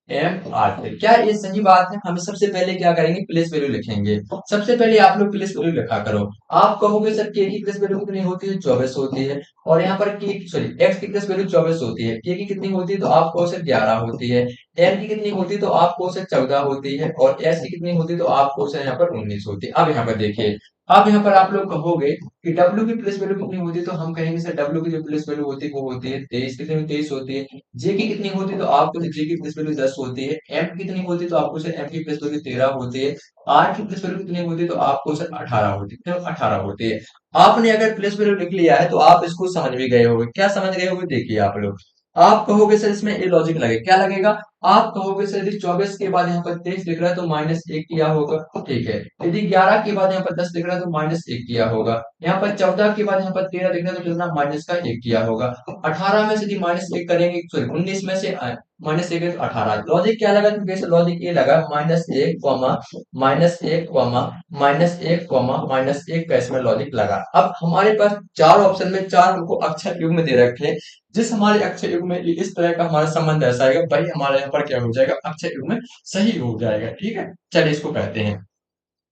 एम आर से। क्या ये सही बात है। हम सबसे पहले क्या करेंगे, प्लेस वैल्यू लिखेंगे। सबसे पहले आप लोग प्लेस वैल्यू लिखा करो। आप कहोगे सर के की प्लेस वैल्यू कितनी होती है, 24 होती है, और यहाँ पर की सॉरी एक्स की प्लेस वैल्यू 24 होती है, के की कितनी होती है तो आपको से 11 होती है, एम की कितनी होती है तो आपको से 14 होती है, और एस की कितनी होती है तो आपको से यहाँ पर 19 होती है। अब यहाँ पर देखिए, अब यहाँ पर आप लोग कहोगे कि W की प्लेस वैल्यू कितनी होती है, तो हम कहेंगे सर W की जो प्लेस वैल्यू होती है वो होती है 23, कितनी 23 होती है। J की कितनी होती है तो आपको J की प्लेस वैल्यू 10 होती है। M की कितनी होती है तो आपको सर M की प्लेस वैल्यू 13 होती है। R की प्लेस वैल्यू कितनी होती है तो आपको सर 18 होती है, तो 18 होती है। आपने अगर प्लेस वैल्यू लिख लिया है तो आप इसको समझ भी गए होंगे। क्या समझ गए होंगे देखिए आप लोग। आप कहोगे सर इसमें ये लॉजिक लगे, क्या लगेगा, आप कहोगे सर यदि 24 के बाद यहाँ पर 23 दिख रहा है तो -1 किया होगा, ठीक है। यदि 11 के बाद यहाँ पर 10 दिख रहा है तो -1 किया होगा। यहाँ पर 14 के बाद यहाँ पर 13 दिख रहा है तो कितना माइनस का 1 किया होगा। 18 में से यदि -1 करेंगे, सॉरी 19 में से -1 है तो 18। लॉजिक क्या लगा, तो कैसे लॉजिक ये लगा -1 कॉमा -1 कॉमा -1 कॉमा -1 का इसमें लॉजिक लगा। अब हमारे पास चार ऑप्शन में चार हमको अक्षर युग्म दे रखे हैं। जिस हमारे अक्षर युग्म में इस तरह का हमारा संबंध ऐसा आएगा, भाई हमारे यहाँ पर क्या हो जाएगा, अक्षर युग्म सही हो जाएगा। ठीक है, चलिए इसको कहते हैं।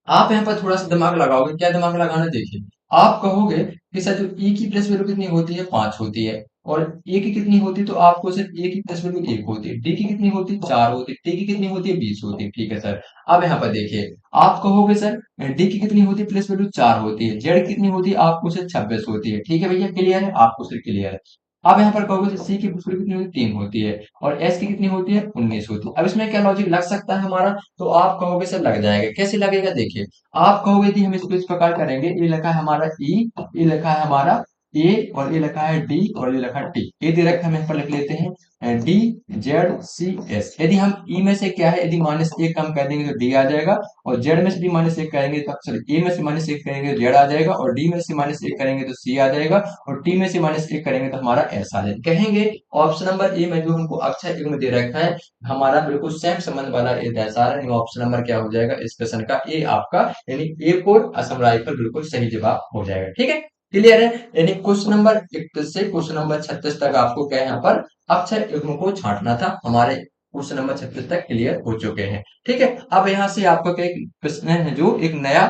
आप यहाँ पर थोड़ा सा दिमाग लगाओगे, क्या दिमाग लगाना देखिए। आप कहोगे कि सर जो ई की प्लेस वैल्यू कितनी होती है, 5 होती है, और ए की कितनी होती है तो आपको सिर्फ ए की प्लेस वैल्यू 1 होती है, डी की कितनी होती है 4 होती है, टी की कितनी होती है 20 होती है। ठीक है सर। अब यहाँ पर देखिए, आप कहोगे सर डी की कितनी होती है प्लेस वैल्यू 4 होती है, जेड कितनी होती है आपको सिर्फ 26 होती है। ठीक है भैया, क्लियर है, आपको सिर्फ क्लियर है। अब यहाँ पर कहोगे सी की प्लेस वैल्यू कितनी होती है 3 होती है, और एस की कितनी होती है 19 होती है। अब इसमें क्या लॉजिक लग सकता है हमारा, तो आप कहोगे सर लग जाएगा। कैसे लगेगा देखिए, आप कहोगे कि हम इसको इस प्रकार करेंगे, ये लिखा है हमारा ई, ये लिखा है हमारा ए, और ये लिखा है डी, और ये लिखा है टी। ये दे रखा है, हम यहाँ पर लिख लेते हैं डी जेड सी एस। यदि हम ई में से क्या है, यदि -1 कम कर देंगे तो डी आ जाएगा, और जेड में से भी -1 करेंगे तो सॉरी ए में से -1 करेंगे तो जेड आ जाएगा, और डी में से -1 करेंगे तो सी आ जाएगा, और टी में से -1 करेंगे तो हमारा एस आ जाएगा। कहेंगे ऑप्शन नंबर ए में जो हमको अक्षर युग्म दे रखा है हमारा बिल्कुल सेम संबंध वाला ये दर्शा रहा है। ऑप्शन नंबर क्या हो जाएगा इस प्रश्न का, ए आपका यानी ए फोर असम राइफल बिल्कुल सही जवाब हो जाएगा। ठीक है, क्लियर है। यानी क्वेश्चन नंबर 31 से क्वेश्चन नंबर 36 तक आपको क्या है यहाँ पर अक्षर युग्म को छांटना था। हमारे क्वेश्चन नंबर 36 तक क्लियर हो चुके हैं। ठीक है, अब यहाँ से आपका क्या एक प्रश्न है जो एक नया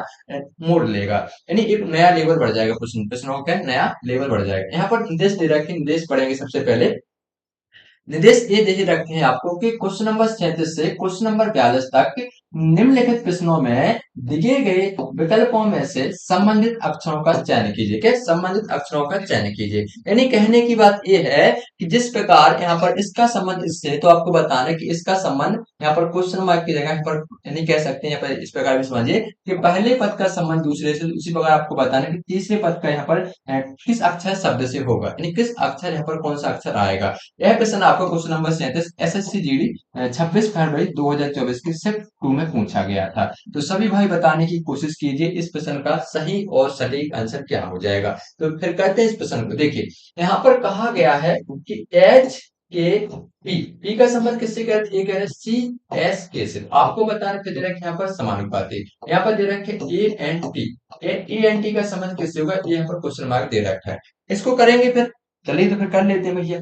मोड़ लेगा, यानी एक नया लेवल बढ़ जाएगा। प्रश्न प्रश्नों का क्या नया लेवल बढ़ जाएगा। यहाँ पर निर्देश दे रखे, निर्देश पढ़ेंगे सबसे पहले। निर्देश ये दे रखे हैं आपको कि क्वेश्चन नंबर 37 से क्वेश्चन नंबर 42 तक निम्नलिखित प्रश्नों में दिए गए विकल्पों में से संबंधित अक्षरों का चयन कीजिए। क्या संबंधित अक्षरों का चयन कीजिए, यानी कहने की बात यह है कि जिस प्रकार यहाँ पर इसका संबंध इससे, तो आपको बताना है कि इसका संबंध यहाँ पर क्वेश्चन मार्क की जगह यहाँ पर यानी कह सकते हैं यहाँ पर इस प्रकार भी समझिए कि पहले पद का संबंध दूसरे से, उसी प्रकार आपको बताना है कि तीसरे पद का यहाँ पर किस अक्षर शब्द से होगा, यानी किस अक्षर यहाँ पर कौन सा अक्षर आएगा। यह प्रश्न आपको क्वेश्चन नंबर 37 एसएससी जीडी 26 फरवरी 2024 की शिफ्ट 2 में पूछा गया था। तो सभी भाई बताने की कोशिश कीजिए इस प्रश्न का सही और सटीक आंसर क्या हो जाएगा। तो फिर करते हैं इस प्रश्न को। देखिए यहाँ पर कहा गया है कि एच के पी, पी का संबंध किससे कह रहे, ये कह रहे सी एस के से। आपको बताना फिर दे रखे यहाँ पर समानुपाती, यहाँ पर दे रखे A and T, A and T का संबंध किससे होगा, ये यहाँ पर क्वेश्चन मार्क दे रखा है। इसको करेंगे फिर, चलिए तो फिर कर लेते हैं भैया।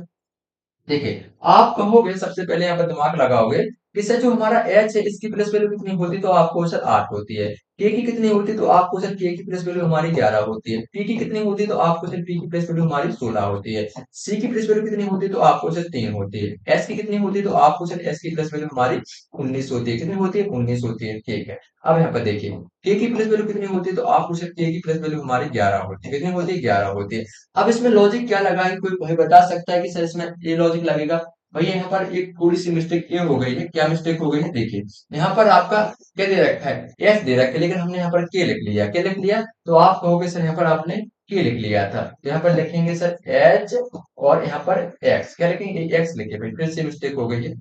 देखिए आप कहोगे सबसे पहले यहाँ पर दिमाग लगाओगे, इससे जो हमारा एच है इसकी प्लस वैल्यू कितनी होती, तो आपको सर 8 होती है। के की कितनी होती, तो आपको सर के की प्लस वैल्यू हमारी 11 होती है। पी की कितनी होती, तो आपको सर पी की प्लस वैल्यू हमारी 16 होती है। सी की प्लस वैल्यू कितनी होती, तो आपको सर 3 होती है। एस की कितनी होती, तो आपको सर एस की प्लस वैल्यू हमारी 19 होती है। कितनी होती है, 19 होती है। ठीक है, अब यहाँ पर देखिए के की प्लस वैल्यू कितनी होती है, तो आपको सर के की प्लस वैल्यू हमारी 11 होती है। कितनी होती है, 11 होती है। अब इसमें लॉजिक क्या लगा है, कोई भाई बता सकता है कि सर इसमें ये लॉजिक लगेगा। भैया यहाँ पर एक थोड़ी सी मिस्टेक ये हो गई है, क्या मिस्टेक हो गई है, देखिए यहाँ पर आपका क्या दे रखा है, एस दे रखा है, लेकिन हमने यहाँ पर के लिख लिया। क्या लिख लिया, तो आप कहोगे सर यहाँ पर आपने के लिख लिया था, तो यहाँ पर लिखेंगे सर एच और यहाँ पर एक्स, क्या लिखेंगे, एक्स लिखे भाई, फिर से मिस्टेक हो गई है।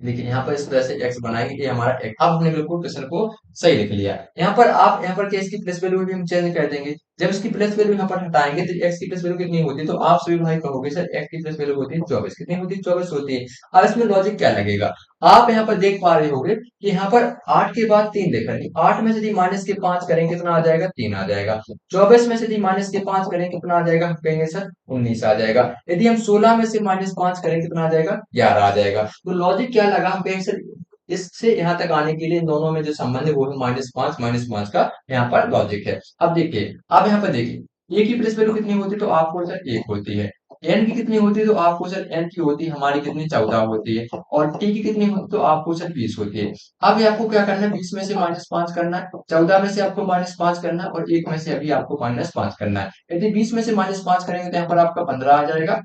देखिए यहाँ पर इस तरह से x बनाएंगे, ये हमारा x। अब हमने बिल्कुल क्वेश्चन को सही लिख लिया। यहाँ पर आप यहाँ पर क्या इसकी प्लस वैल्यू भी हम चेंज कर देंगे। जब इसकी प्लस वैल्यू यहाँ पर हटाएंगे तो x की प्लस वैल्यू कितनी होती है, तो आप सभी भाई कहोगे सर x की प्लस वैल्यू होती है 24। कितनी होती है, 24 होती है। अब इसमें लॉजिक क्या लगेगा, आप यहाँ पर देख पा रहे होगे कि यहाँ पर 8 के बाद 3 देखा नहीं, 8 में से यदि माइनस के 5 करेंगे कितना आ जाएगा, 3 आ जाएगा। 24 में से यदि माइनस के 5 करेंगे कितना आ जाएगा, हम कहेंगे सर 19 आ जाएगा। यदि हम 16 में से माइनस 5 करेंगे कितना आ जाएगा, 11 आ जाएगा। तो लॉजिक क्या लगा, हम कहेंगे सर इससे यहाँ तक आने के लिए इन दोनों में जो संबंध है वो है -5 का यहाँ पर लॉजिक है। अब देखिए, अब यहाँ पर देखिए ए की प्लस वैल्यू कितनी होती है, तो आपको सर 1 होती है। एन की कितनी होती है, तो आपको सर एन की होती है हमारी कितनी, 14 होती है। और टी की कितनी होती है, तो आपको सर 20 होती है। अब ये आपको क्या करना है, 20 में से -5 करना है, 14 में से आपको -5 करना है, और 1 में से अभी आपको -5 करना है। यदि 20 में से -5 करेंगे तो यहाँ पर आपका 15 आ जाएगा,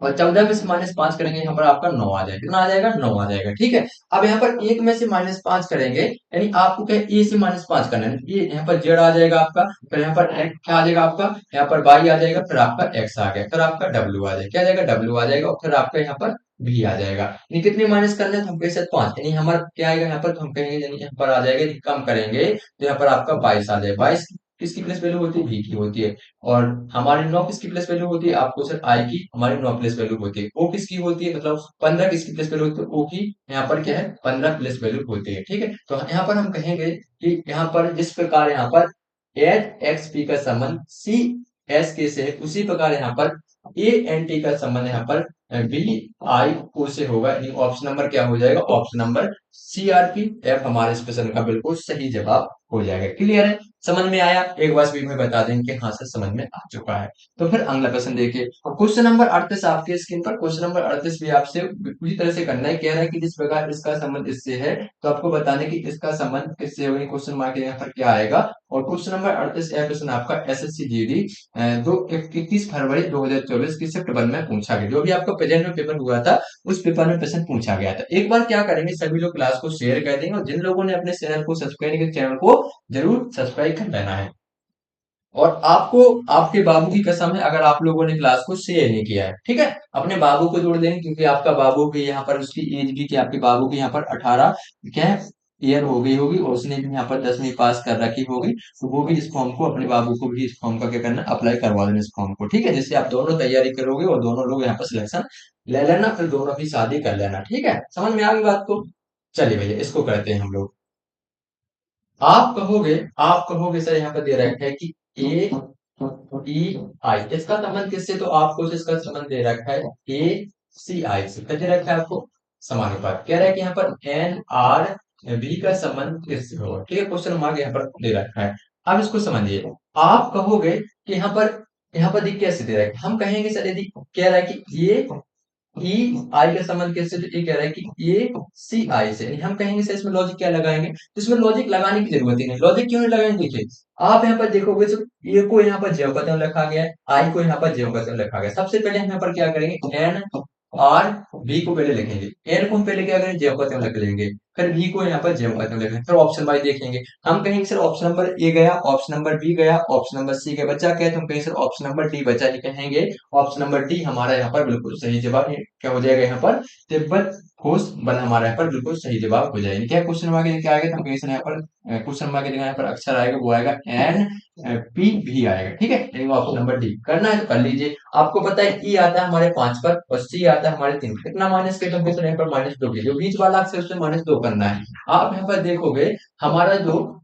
और 14 में से -5 करेंगे यहाँ पर आपका 9 आ जाएगा। कितना आ जाएगा, 9 आ जाएगा। ठीक है, अब यहाँ पर 1 में से -5 करेंगे, यानी आपको क्या ए से -5 करना है, ये यहाँ पर जेड आ जाएगा आपका, फिर यहाँ पर क्या आ जाएगा आपका, यहाँ पर वाई आ जाएगा, फिर आपका एक्स आ गया, फिर आपका डब्ल्यू आ जाएगा। क्या आ जाएगा, डब्ल्यू आ जाएगा, और फिर आपका यहाँ पर भी आ जाएगा। यानी कितने माइनस करना है, तो हम कह सकते 5, यानी हमारा क्या आएगा यहाँ पर, तो हम कहेंगे यानी यहाँ पर आ जाएगा, यदि कम करेंगे तो यहाँ पर आपका 22 आ जाएगा। 22 किसकी प्लस वैल्यू होती है, भी की होती है। और हमारी 9 किसकी प्लस वैल्यू होती है, आपको सर आई की हमारी 9 प्लस वैल्यू होती है। ओ किसकी होती है, मतलब 15 किसकी प्लस वैल्यू होती है, ओ की यहाँ पर क्या है, 15 प्लस वैल्यू होती है। ठीक है, तो यहाँ पर हम कहेंगे कि यहाँ पर जिस प्रकार यहाँ पर एच एक्स पी का संबंध सी एस के से है, उसी प्रकार यहाँ पर ए एन टी का संबंध यहाँ पर बी आई ओ से होगा। यानी ऑप्शन नंबर क्या हो जाएगा, option number C R P F हमारे इस प्रश्न का बिल्कुल सही जवाब हो जाएगा। क्लियर है, समझ में आया, एक बार भी मैं बता दें कि हाँ सर समझ में आ चुका है। तो फिर अगला प्रश्न देखिए, क्वेश्चन नंबर 38 आपके स्क्रीन पर। क्वेश्चन नंबर 38 भी आपसे पूरी तरह से करना है। कह रहा है कि जिस प्रकार इसका संबंध इससे है, तो आपको बताने की इसका संबंध किससे होगा, क्वेश्चन मार्क यहाँ पर क्या आएगा। और क्वेश्चन नंबर 38 यह प्रश्न आपका एसएससी जीडी 31 फरवरी 2024 की शिफ्ट 1 में पूछा गया। जो भी आपका प्रेजेंट में पेपर हुआ था उस पेपर में प्रश्न पूछा गया था। एक बार क्या करेंगे, सभी लोग क्लास को शेयर कर देंगे, और जिन लोगों ने अपने चैनल को सब्सक्राइब नहीं किया, चैनल को जरूर सब्सक्राइब कर लेना है। और आपको आपके बाबू की कसम है, अगर आप लोगों ने क्लास को शेयर नहीं किया है, ठीक है, अपने बाबू को जोड़ देंगे, क्योंकि आपका बाबू भी यहाँ पर उसकी एज भी क्या, आपके बाबू की यहाँ पर 18 क्या है ईयर हो गई होगी, और उसने भी यहाँ पर 10वीं पास कर रखी होगी। तो वो भी इस फॉर्म को, अपने बाबू को भी इस फॉर्म का क्या करना, अप्लाई करवा देना इस फॉर्म को। ठीक है, जिससे आप दोनों तैयारी करोगे और दोनों लोग यहाँ पर सिलेक्शन ले लेना, फिर दोनों की शादी कर लेना। ठीक है, समझ में आ गई बात को। चलिए भैया इसको करते हैं हम लोग। आप कहोगे सर यहाँ पर दे रखा है कि ए ई आई, इसका संबंध किससे, तो आपको इसका संबंध दे रखा है ए सी आई से। क्या दे रखा है आपको, समानुपात। कह रहा है कि यहाँ पर एन आर बी का संबंध किससे होगा। ठीक है, क्वेश्चन मार्क यहाँ पर दे रखा है। अब इसको समझिए, आप कहोगे कि यहाँ पर देखिए कैसे दे रखा है, हम कहेंगे सर यदि कह रहा है कि ये ई आई का संबंध कैसे, तो ये कह रहा है कि ए सी आई से, हम कहेंगे सर इसमें लॉजिक क्या लगाएंगे, तो इसमें लॉजिक लगाने की जरूरत ही नहीं। लॉजिक क्यों नहीं लगाएंगे, देखिए आप यहाँ पर देखोगे तो ए को यहाँ पर जैव लिखा गया है, आई को यहाँ पर जैव लिखा गया है। सबसे पहले हम यहाँ पर क्या करेंगे, एन आर बी को पहले लिखेंगे, एन को हम पहले क्या करेंगे, जय लिख लेंगे, फिर बी को यहाँ पर जय लिख लेंगे, फिर ऑप्शन वाइज देखेंगे। हम कहेंगे सर ऑप्शन नंबर ए गया, ऑप्शन नंबर बी गया, ऑप्शन नंबर सी गया, बचा क्या है, तो हम कहेंगे सर ऑप्शन नंबर डी बचा, ही कहेंगे ऑप्शन नंबर डी हमारा यहाँ पर बिल्कुल सही जवाब क्या हो जाएगा, यहाँ पर तिब्बत होश बन हमारा यहाँ पर बिल्कुल सही जवाब हो जाएगा। क्या क्वेश्चन नंबर के क्या आएगा, तो हम कहेंगे सर यहाँ पर क्वेश्चन नंबर के यहाँ पर अक्षर आएगा, वो आएगा एन पी भी आएगा, ठीक है, यानी ऑप्शन नंबर डी करना है तो कर लीजिए। आपको पता है ई आता है हमारे 5 पर और सी आता है हमारे 3 पर, कितना माइनस के, तो यहाँ पर -2 की जो बीच वाला अक्षर है उसमें -2 करना है। आप यहाँ पर देखोगे हमारा जो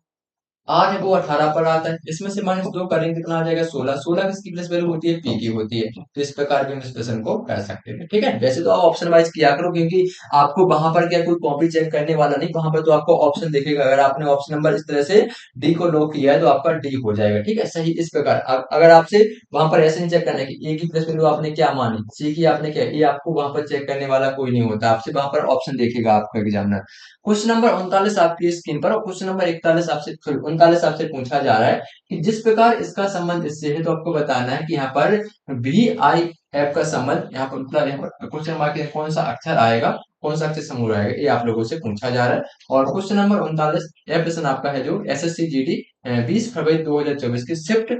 आर है वो 18 पर आता है, इसमें से -2 करेंगे कितना आ जाएगा, 16, 16 किसकी प्लेस वैल्यू होती है, पी की होती है, तो इस प्रकार भी हम इस क्वेश्चन को कर सकते हैं, ठीक है। वैसे तो आप ऑप्शन वाइज किया करो, क्योंकि आपको वहां पर क्या कोई कॉपी चेक करने वाला नहीं, वहां पर तो आपको ऑप्शन दिखेगा, अगर आपने ऑप्शन नंबर इस तरह से डी को लॉक किया है तो आपका डी हो जाएगा, ठीक है सही। इस प्रकार अगर आपसे वहां पर ऐसे नहीं चेक करना है कि ए की प्लेस वैल्यू आपने क्या मानी, सी की आपने क्या, ये आपको वहां पर चेक करने वाला कोई नहीं होता, आपसे वहां पर ऑप्शन देखेगा आपका एग्जामिनर। क्वेश्चन नंबर 39 आपकी स्क्रीन पर, और क्वेश्चन नंबर 41 आपसे 39 आपसे पूछा जा रहा है कि जिस प्रकार इसका संबंध इससे है, तो आपको बताना है कि यहाँ पर वी आई एफ का संबंध यहाँ पर मतलब यहाँ पर क्वेश्चन मार्क के कौन सा अक्षर आएगा, कौन सा अक्षर समूह आएगा, ये आप लोगों से पूछा जा रहा है। और क्वेश्चन नंबर 39 यह प्रश्न आपका है जो S S C G D 20 फरवरी 2024 की शिफ्ट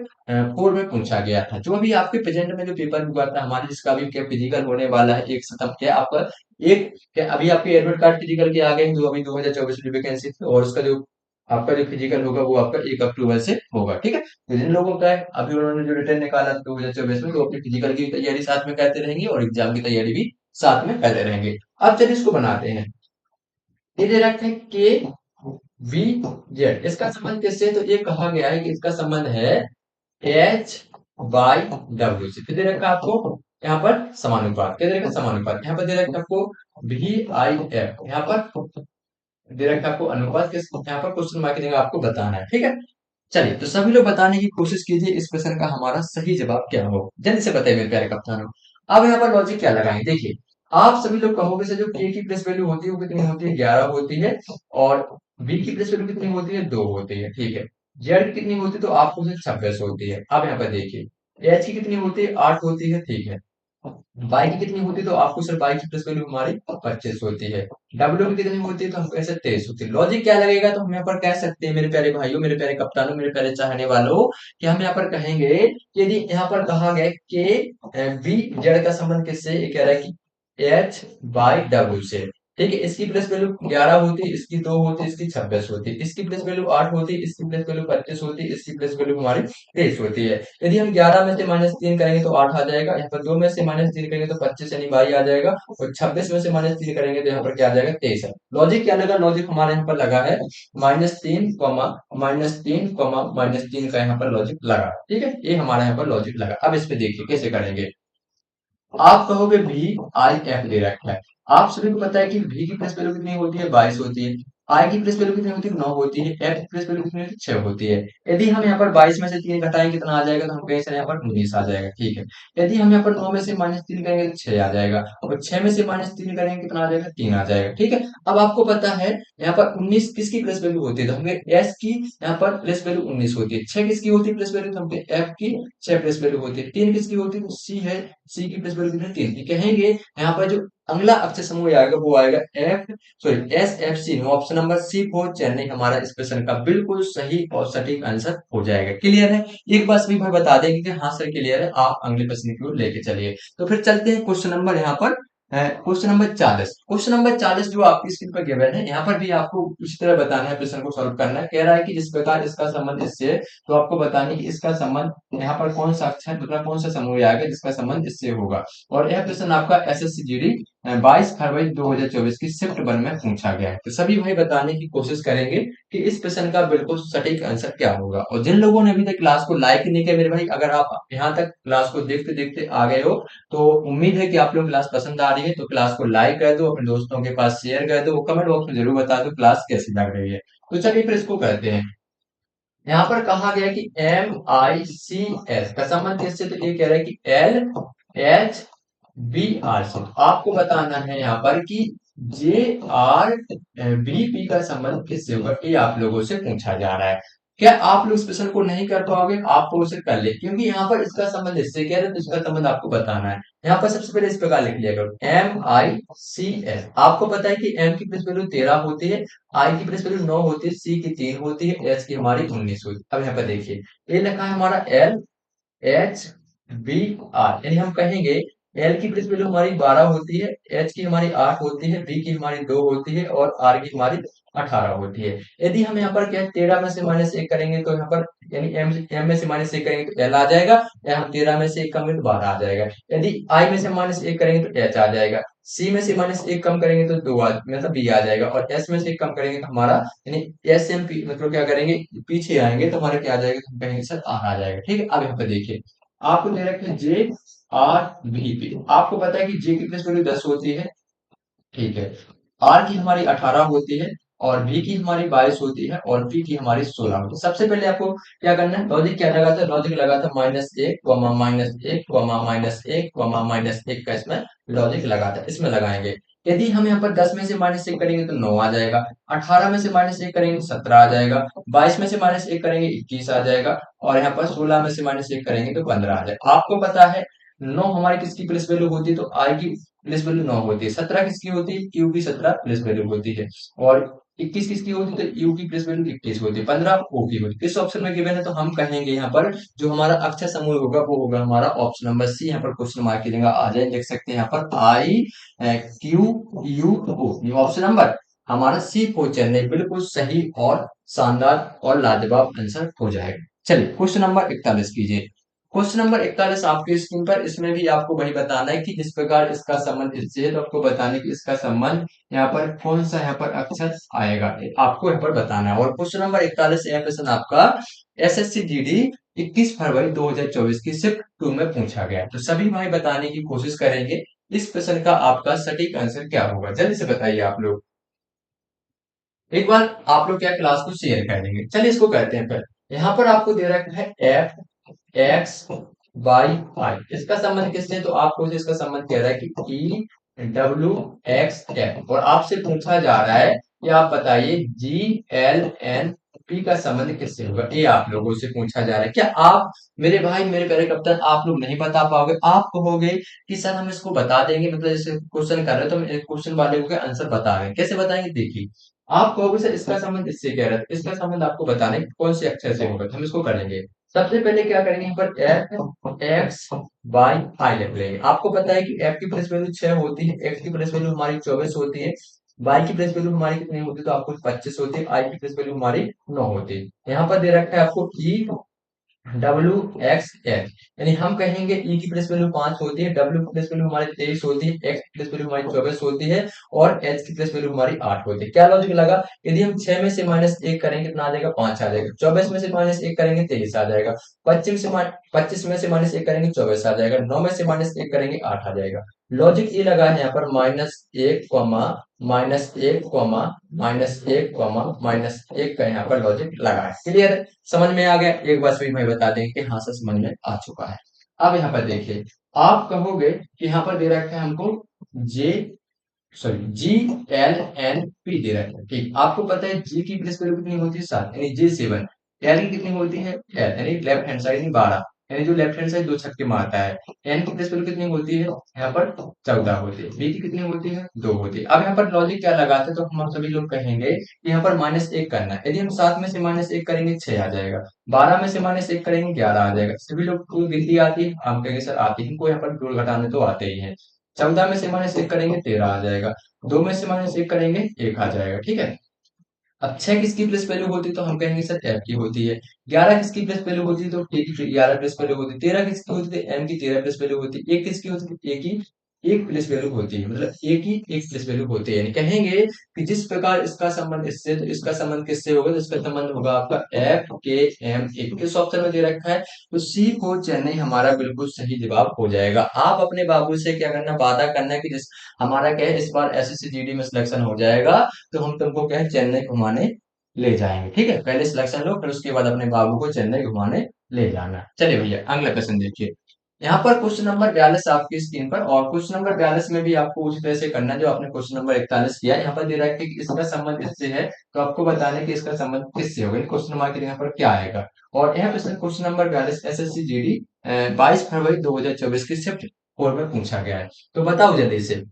4 में पूछा गया था। जो अभी आपके प्रेजेंट में जो पेपर हुआ था हमारे, जिसका भी क्या फिजिकल होने वाला है 1 सितंबर, क्या आपका एक क्या अभी आपके एडमिट कार्ड फिजिकल के आ गए हैं जो अभी 2024 में वैकेंसी थी, और उसका जो आपका जो फिजिकल होगा वो आपका 1 अक्टूबर से होगा, ठीक है। तो जिन लोगों का है अभी उन्होंने जो रिटर्न निकाला 2024 में, तो अपनी फिजिकल की तैयारी साथ में करते रहेंगे और एग्जाम की तैयारी भी साथ में करते रहेंगे। अब चलिए इसको बनाते हैं। ये दे रखा है के वी जेड, इसका संबंध किससे है? तो ये कहा गया है कि इसका संबंध है एच बाई डब्ल्यू से। फिर दे रखा है आपको यहाँ पर समानुपात, क्या दे रखा है, समानुपात। यहाँ पर दे रखा है आपको वी आई एफ, यहाँ पर दे रखा है आपको अनुपात, किस यहाँ पर क्वेश्चन मार्क की जगह आपको बताना है, ठीक है। चलिए तो सभी लोग बताने की कोशिश कीजिए इस प्रश्न का हमारा सही जवाब क्या हो, जल्दी से बताइए मेरे प्यारे कप्तानों। अब यहाँ पर लॉजिक क्या लगाएं, देखिए आप सभी लोग कहोगे से जो के की प्लेस वैल्यू होती है वो कितनी होती है, 11 होती है, और बी की प्लेस वैल्यू कितनी होती है, 2 होती है, ठीक है। जेड कितनी होती है, तो आपको 26 होती है। अब यहाँ पर देखिए एच की कितनी होती है, 8 होती है, ठीक है। बाई की कितनी होती है, तो आपको सिर्फ बाई की प्लस वैल्यू हमारी 25 होती है। डब्ल्यू की कितनी होती है, तो हम कह सकते 23 होती है। लॉजिक क्या लगेगा, तो हम यहाँ पर कह सकते हैं मेरे प्यारे भाइयों, मेरे प्यारे कप्तानों, मेरे प्यारे चाहने वालों, कि हम यहाँ पर कहेंगे कि यदि यहाँ पर कहा गया कि बी जेड का संबंध किससे, ये कह रहा है कि एच बाई डब्ल्यू से, ठीक है। इसकी प्लस वैल्यू 11 होती है, इसकी 2 होती है, इसकी 26 होती है, इसकी प्लस वैल्यू 8 होती है, इसकी प्लस वैल्यू 25 होती है, इसकी प्लस वैल्यू हमारी 23 होती है। यदि हम 11 में से -3 करेंगे तो 8 आ जाएगा, यहाँ पर 2 में से -3 करेंगे तो 25 यानी 22 आ जाएगा, और 26 में से -3 करेंगे तो यहाँ पर क्या आ जाएगा, 23 है। लॉजिक क्या लगा, लॉजिक हमारे यहाँ पर लगा है -3 -3 -3 का यहाँ पर लॉजिक लगा, ठीक है। ये हमारा यहाँ पर लॉजिक लगा। अब इस पे देखिए कैसे करेंगे। आप कहोगे भी आई एफ दे रखा है, आप सभी को पता है कि भी की प्लस वैल्यू कितनी होती है, 22 होती है। आई की प्लस वैल्यू कितनी होती है, 9 होती है। एफ की प्लस वैल्यू कितनी होती है, 6 होती है। यदि हम यहाँ पर 22 में से 3 घटाएं कितना आ जाएगा, तो हम कहें सर यहाँ पर 19 आ जाएगा, ठीक है। यदि हम यहाँ पर 9 में से -3 करेंगे तो 6 आ जाएगा, और 6 में से -3 करेंगे कितना आ जाएगा, 3 आ जाएगा, ठीक है। अब आपको पता है यहाँ पर 19 किसकी प्लस वैल्यू होती है, तो हमें एस की यहाँ पर प्लस वैल्यू 19 होती है। 6 किसकी होती है प्लस वैल्यू, तो हमें एफ की 6 प्लस वैल्यू होती है। 3 किसकी होती है, तो सी है, सी की प्लस वैल्यू कितनी, 3। कहेंगे यहाँ पर जो अगला अक्षर समूह आएगा वो आएगा F, sorry S F C. Option number C for Chennai हमारा इस प्रश्न का बिल्कुल सही और सटीक आंसर हो जाएगा। क्लियर है, एक बार सभी भाई बता देंगे कि हाँ सर क्लियर है, आप अगले प्रश्न की ओर लेके चलिए। तो फिर चलते हैं क्वेश्चन नंबर यहाँ पर क्वेश्चन नंबर 40। क्वेश्चन नंबर 40 जो आपकी स्क्रीन पर गिवन है, यहाँ पर भी आपको उसी तरह बताना है, प्रश्न को सॉल्व करना है। कह रहा है कि जिस प्रकार इसका संबंध इससे है, तो आपको बताना है कि इसका संबंध यहाँ पर कौन सा अक्षर मतलब कौन सा समूह आएगा जिसका संबंध इससे होगा। और यह प्रश्न आपका एसएससी जीडी 22 फरवरी 2024 की शिफ्ट 1 में पूछा गया है। तो सभी भाई बताने की कोशिश करेंगे कि इस प्रश्न का बिल्कुल सटीक आंसर क्या होगा। और जिन लोगों ने अभी तक क्लास को लाइक नहीं किया मेरे भाई, अगर आप यहाँ तक क्लास को देखते देखते आ गए हो, तो उम्मीद है कि आप लोग क्लास पसंद आ रही है, तो क्लास को लाइक कर दो, अपने दोस्तों के पास शेयर कर दो, कमेंट बॉक्स में जरूर बता दो क्लास कैसी लग रही है। तो चलिए फिर इसको करते हैं। यहाँ पर कहा गया कि एम आई सी एस का संबंध किससे, तो ये कह रहा है कि एल एच बी आर से। तो आपको बताना है यहाँ पर कि जे आर बी पी का संबंध किससे होगा, ये आप लोगों से पूछा जा रहा है। क्या आप लोग इस प्रश्न को नहीं कर पाओगे? आपको उसे कर ले, क्योंकि यहाँ पर इसका संबंध इससे कह रहे हैं, तो इसका संबंध आपको बताना है। यहाँ पर सबसे पहले इस प्रकार लिख लिया करो, MICS। आपको पता है कि M की प्लेस वैल्यू 13 होती है, I की प्लेस वैल्यू 9 होती है, C की 3 होती है, H की हमारी 19 होती है। अब यहाँ पर देखिए, ये लिखा है हमारा LHBR, यानी हम कहेंगे एल की प्लेस वैल्यू हमारी 12 होती है, एच की हमारी 8 होती है, बी की हमारी 2 होती है और आर की हमारी 18 होती है। यदि हम यहाँ पर क्या 13 में से माइनस एक करेंगे तो यहाँ पर, यानी एम में से माइनस एक करेंगे तो एल आ जाएगा, या हम 13 में से एक कम करेंगे तो 12 आ जाएगा। यदि आई में से माइनस एक करेंगे तो एच आ जाएगा, सी में से माइनस एक कम करेंगे तो दो आ, मतलब बी आ जाएगा, और एस में से एक कम करेंगे तो हमारा, यानी एस एम पी मतलब क्या करेंगे, पीछे आएंगे तो हमारा क्या आ जाएगा, तो हम कहेंगे सर आर आ जाएगा। ठीक है, अब यहाँ पे देखिए, आपको दे रखे जे आर बी पी। आपको पता है कि जे की प्लेस वैल्यू 10 होती है, ठीक है, आर की हमारी 18 होती है, और बी की हमारी 22 होती है, और पी की हमारी 16 होती है। सबसे पहले आपको क्या करना है, लॉजिक क्या लगाता है, लॉजिक लगाता है -1 -1 -1 -1 का इसमें लॉजिक लगाता है, इसमें लगाएंगे। यदि हम यहाँ पर 10 में से -1 करेंगे तो 9 आ जाएगा, 18 में से -1 करेंगे तो 17 आ जाएगा, 22 में से -1 करेंगे 21 आ जाएगा, और यहाँ पर 16 में से -1 करेंगे तो 15 आ जाएगा। आपको पता है 9 हमारी किसकी प्लेस वैल्यू होती है, तो आई की प्लेस वैल्यू 9 होती है। 17 किसकी होती है, क्यू की 17 प्लेस वैल्यू होती है, और 21 किसकी होती है, तो यू की प्लेस वैल्यू 21 होती है, 15 ओ की होती है। इस ऑप्शन में गिवन है, तो हम कहेंगे यहाँ पर जो हमारा अक्षर समूह होगा वो होगा हमारा ऑप्शन नंबर सी। यहाँ पर क्वेश्चन मार्क की जगह आ जाए, देख सकते हैं यहाँ पर IQUO, ये ऑप्शन नंबर हमारा सी को चेन्नई बिल्कुल सही और शानदार और लाजवाब आंसर हो जाएगा। चलिए क्वेश्चन नंबर 41 कीजिए। क्वेश्चन नंबर 41 आपकी स्क्रीन पर, इसमें भी आपको वही बताना है कि जिस प्रकार इसका संबंध इससे है, तो आपको बताना है कि इसका संबंध यहाँ पर कौन सा यहाँ पर अक्षर आएगा, आपको यहाँ पर बताना है। और क्वेश्चन नंबर 41 यह प्रश्न आपका एसएससी जीडी 21 फरवरी 2024 की शिफ्ट 2 में पूछा गया है। तो सभी भाई बताने की कोशिश करेंगे इस प्रश्न का आपका सटीक आंसर क्या होगा, जल्दी से बताइए आप लोग। एक बार आप लोग क्या क्लास को शेयर कर देंगे। चलिए इसको करते हैं फिर। यहाँ पर आपको दे रखा है एफ एक्स वाई आई, इसका संबंध किससे है, तो आपको इसका संबंध कह रहा है कि ई डब्ल्यू एक्स एफ, और आपसे पूछा जा रहा है कि आप बताइए जी एल एन पी का संबंध किससे होगा, ये आप लोगों से पूछा जा रहा है। क्या आप मेरे भाई मेरे प्यारे कप्तान आप लोग नहीं बता पाओगे? आप कहोगे कि सर हम इसको बता देंगे, मतलब जैसे क्वेश्चन कर रहे हो तो हम क्वेश्चन वाले को आंसर बता रहे हैं, कैसे बताएंगे, देखिए आप कहोगे सर इसका संबंध इससे कह रहा है, इसका संबंध आपको बताना है कि कौन से अक्षर से होगा, तो हम इसको करेंगे। सबसे पहले क्या करेंगे, यहाँ पर एफ एक्स वाई आई लिख लेंगे। आपको पता है कि एफ की प्लेस वैल्यू 6 होती है, एक्स की प्लेस वैल्यू हमारी 24 होती है, वाई की प्लेस वैल्यू हमारी कितनी होती है, तो आपको 25 होती है, आई की प्लेस वैल्यू हमारी 9 होती है। यहाँ पर दे रखा है आपको ई डब्ल्यू एक्स एच, यानी हम कहेंगे ई की प्लेस वैल्यू 5 होती है, डब्ल्यू की प्लेस वैल्यू हमारी 23 होती है, एक्स की प्लेस वैल्यू हमारी 24 होती है, और एच की प्लेस वैल्यू हमारी 8 होती है। क्या लॉजिक लगा, यदि हम 6 में से -1 करेंगे कितना आ जाएगा, 5 आ जाएगा, 24 में से -1 करेंगे 23 आ जाएगा, 25 में से -1 करेंगे 24 आ जाएगा, 9 में से -1 करेंगे 8 आ जाएगा। लॉजिक ये लगा है यहाँ पर -1 -1 का यहाँ पर लॉजिक लगा है। क्लियर है, समझ में आ गया? एक बार सभी भाई बता देंगे कि हाँ सर समझ में आ चुका है। अब यहाँ पर देखिए, आप कहोगे कि यहाँ पर दे रखा है हमको जे सॉरी GLNP दे रखा है, ठीक। आपको पता है जी की प्लेस वैल्यू कितनी होती है, 7, यानी J7। एल की कितनी होती है, एल यानी लेफ्ट हैंड साइड यानी 12, यानी जो लेफ्ट हैंड साइड दो छक्के मारता है। एन की प्लेस वैल्यू कितनी होती है, यहाँ पर 14 होती है। बी की कितनी होती है, 2 होती है। अब यहाँ पर लॉजिक क्या लगाते हैं, तो हम सभी लोग कहेंगे कि यहाँ पर -1 करना है। यदि हम 7 में से -1 करेंगे 6 आ जाएगा, 12 में से -1 करेंगे 11 आ जाएगा। सभी लोग को गिनती आती है, हम कहेंगे सर आती है, हमको यहाँ पर जोड़ घटाने तो आते ही है। 14 में से -1 करेंगे 13 आ जाएगा, 2 में से -1 करेंगे 1 आ जाएगा, ठीक है। अब 6 किसकी प्लेस वैल्यू होती है, तो हम कहेंगे सर एफ की होती है। 11 किसकी प्लेस वैल्यू होती है, तो टी की 11 प्लेस वैल्यू होती है। 13 किसकी होती है, एम की 13 प्लेस वैल्यू होती है। 1 किसकी होती है, ए की 1 प्लेस वैल्यू होती है, मतलब ए की 1 प्लेस वैल्यू होती है। यानी कहेंगे कि जिस प्रकार इसका संबंध इससे, तो इसका संबंध किससे होगा, तो इसका संबंध होगा आपका एफ के एम ए। किस ऑप्शन में दे रखा है, तो सी को चेन्नई हमारा बिल्कुल सही जवाब हो जाएगा। आप अपने बाबू से क्या करना, वादा करना है कि जिस हमारा क्या है इस बार एसएससी जीडी में सिलेक्शन हो जाएगा, तो हम तुमको क्या है चेन्नई घुमाने ले जाएंगे, ठीक है। पहले सिलेक्शन लो, फिर उसके बाद अपने बाबू को चेन्नई घुमाने ले जाना। चलिए भैया अगला क्वेश्चन देखिए। यहाँ पर क्वेश्चन नंबर 42 आपकी स्क्रीन पर, और क्वेश्चन नंबर 42 में भी आपको उसी तरह से करना है जो आपने क्वेश्चन नंबर 41 किया है। यहाँ पर दे रहा है कि इसका संबंध इससे है, तो आपको बताना है कि इसका संबंध किससे होगा, क्वेश्चन मार्क यहाँ पर क्या आएगा। और यहाँ पे क्वेश्चन नंबर 42 एसएससी जीडी 22 फरवरी 2024 की शिफ्ट 4 में पूछा गया है। तो बताओ जल्दी से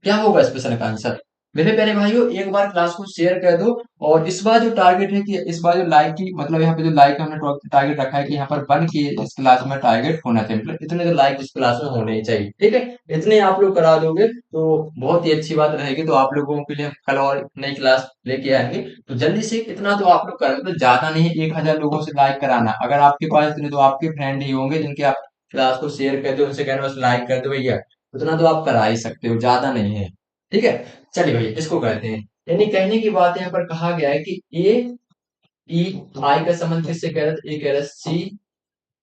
क्या होगा इस प्रश्न का आंसर। मेरे प्यारे भाइयों, एक बार क्लास को शेयर कर दो। और इस बार जो टारगेट है कि इस बार जो लाइक की मतलब यहाँ पे जो लाइक हमने टारगेट रखा है कि यहाँ पर 1 की इस क्लास में टारगेट होना चाहिए, मतलब इतने तो लाइक इस क्लास में होने ही चाहिए, ठीक है। इतने आप लोग करा दोगे तो बहुत ही अच्छी बात रहेगी। तो आप लोगों के लिए हम कल और नई क्लास लेके आएंगे, तो जल्दी से इतना तो आप लोग कर, तो ज्यादा नहीं है, 1000 लोगों से लाइक कराना। अगर आपके पास इतने तो आपके फ्रेंड ही होंगे जिनके आप क्लास को शेयर कर दो, उनसे कहना बस लाइक कर दो भैया, उतना तो आप करा ही सकते हो, ज्यादा नहीं है, ठीक है। चलिए भैया इसको करते हैं। यानी कहने की बात यहाँ पर कहा गया है कि ए ई आई का संबंध किससे कह रहा है, ए कह रहा है सी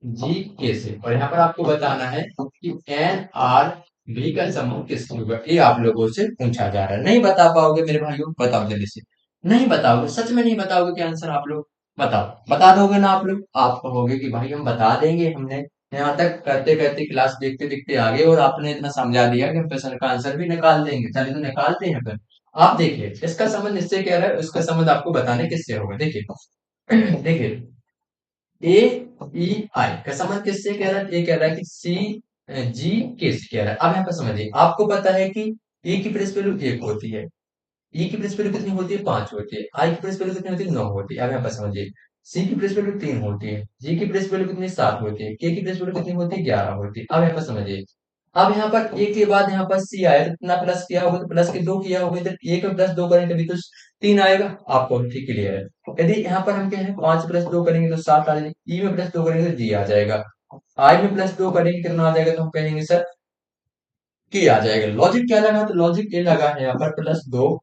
जी के से, और यहाँ पर आपको बताना है कि एन आर बी का संबंध किससे होगा, ये आप लोगों से पूछा जा रहा है। नहीं बता पाओगे मेरे भाइयों, बताओ जल्दी से। नहीं बताओगे, सच में नहीं बताओगे क्या आंसर आप लोग, बताओ। बता दोगे ना आप लोग, आप कहोगे कि भाई हम बता देंगे, हमने यहाँ तक करते करते क्लास देखते देखते आ गए और आपने इतना समझा दिया कि हम प्रश्न का आंसर भी निकाल देंगे। चलिए तो निकालते हैं फिर। आप देखिए इसका संबंध इससे कह रहा है, इसका संबंध आपको बताने किससे होगा, देखिए देखिए ए ई आई का संबंध किससे कह रहा है, ये कह रहा है कि सी जी के से कह रहा है। अब यहाँ पर समझिए, आपको पता है कि ए की प्रेस वैल्यू 1 होती है, ई की प्रेस वैल्यू कितनी होती है, 5 होती है, आई की प्रेस वैल्यू कितनी होती है, 9 होती है। अब यहाँ पर समझिए, सी की प्रेस वैल्यू 3 होती है, जी की प्रेस वैल्यू कितनी 7 होती है, के की प्रेस वैल्यू कितनी होती है, 11 होती है। अब यहाँ पर समझिए, अब यहाँ पर ए के बाद यहाँ पर सी आया तो कितना प्लस किया होगा, तो प्लस के 2 किया होगा, तो एक में प्लस 2 करेंगे तभी तो 3 आएगा। आपको ठीक क्लियर है। यदि यहाँ पर हम क्या है 5 प्लस 2 करेंगे तो 7 आ जाएगा, ई में प्लस 2 करेंगे तो जी आ जाएगा, आई में प्लस 2 करेंगे कितना आ जाएगा, तो हम कहेंगे सर की आ जाएगा। लॉजिक क्या लगा, तो लॉजिक ये लगा है यहाँ पर प्लस दो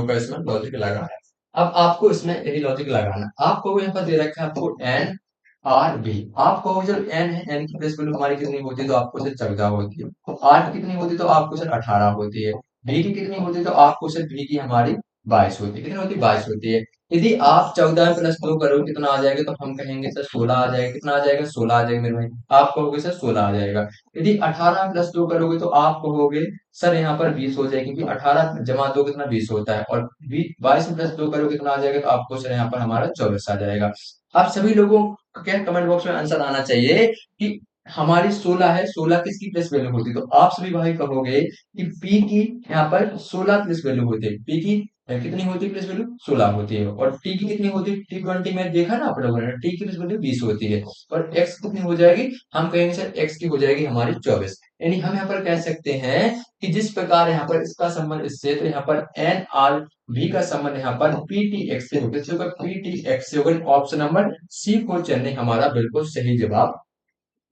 का इसमें लॉजिक लगा है। अब आपको इसमें यही लॉजिक लगाना, आपको यहाँ पर दे रखा है आपको एन आर बी। आपको जो एन है, एन की प्लेस वैल्यू हमारी कितनी होती है, तो आपको सिर्फ 14 होती है। आर की कितनी होती है, तो आपको सिर्फ 18 होती है। बी की कितनी होती है, तो आपको सिर्फ बी की हमारी 22 होती है। कितनी होती है, 22 होती है। यदि आप 14 में प्लस 2 करोगे कितना आ जाएगा, तो हम कहेंगे सर 16 आ जाएगा। कितना आ जाएगा, 16 आ जाएगा मेरे भाई। आप कहोगे सर 16 आ जाएगा। यदि 18 प्लस 2 करोगे तो आप कहोगे सर यहाँ पर 20 हो जाएगी, क्योंकि 18 जमा 2 कितना 20 होता है, और 22 में प्लस 2 करोगे कितना आ जाएगा, तो आपको सर यहाँ पर हमारा 24 आ जाएगा। आप सभी लोगों को क्या कमेंट बॉक्स में आंसर आना चाहिए कि हमारी 16 है, 16 किसकी प्लस वैल्यू होती है, तो आप सभी भाई कहोगे कि पी की यहाँ पर 16 प्लस वैल्यू होती है। पी की कितनी होती है प्लस वैल्यू, 16 होती है। और टी की कितनी होती है, T20 में देखा ना आप लोगों ने, टी की प्लस वैल्यू 20 होती है। और एक्स कितनी हो जाएगी, हम कहेंगे सर एक्स की हो जाएगी हमारी 24। यानी हम यहाँ पर कह सकते हैं कि जिस प्रकार यहाँ पर इसका संबंध इससे, तो यहाँ पर एन आर बी का संबंध यहाँ पर पी टी एक्स से होगा, पी टी एक्स से होगा। ऑप्शन नंबर सी को चुनने हमारा बिल्कुल सही जवाब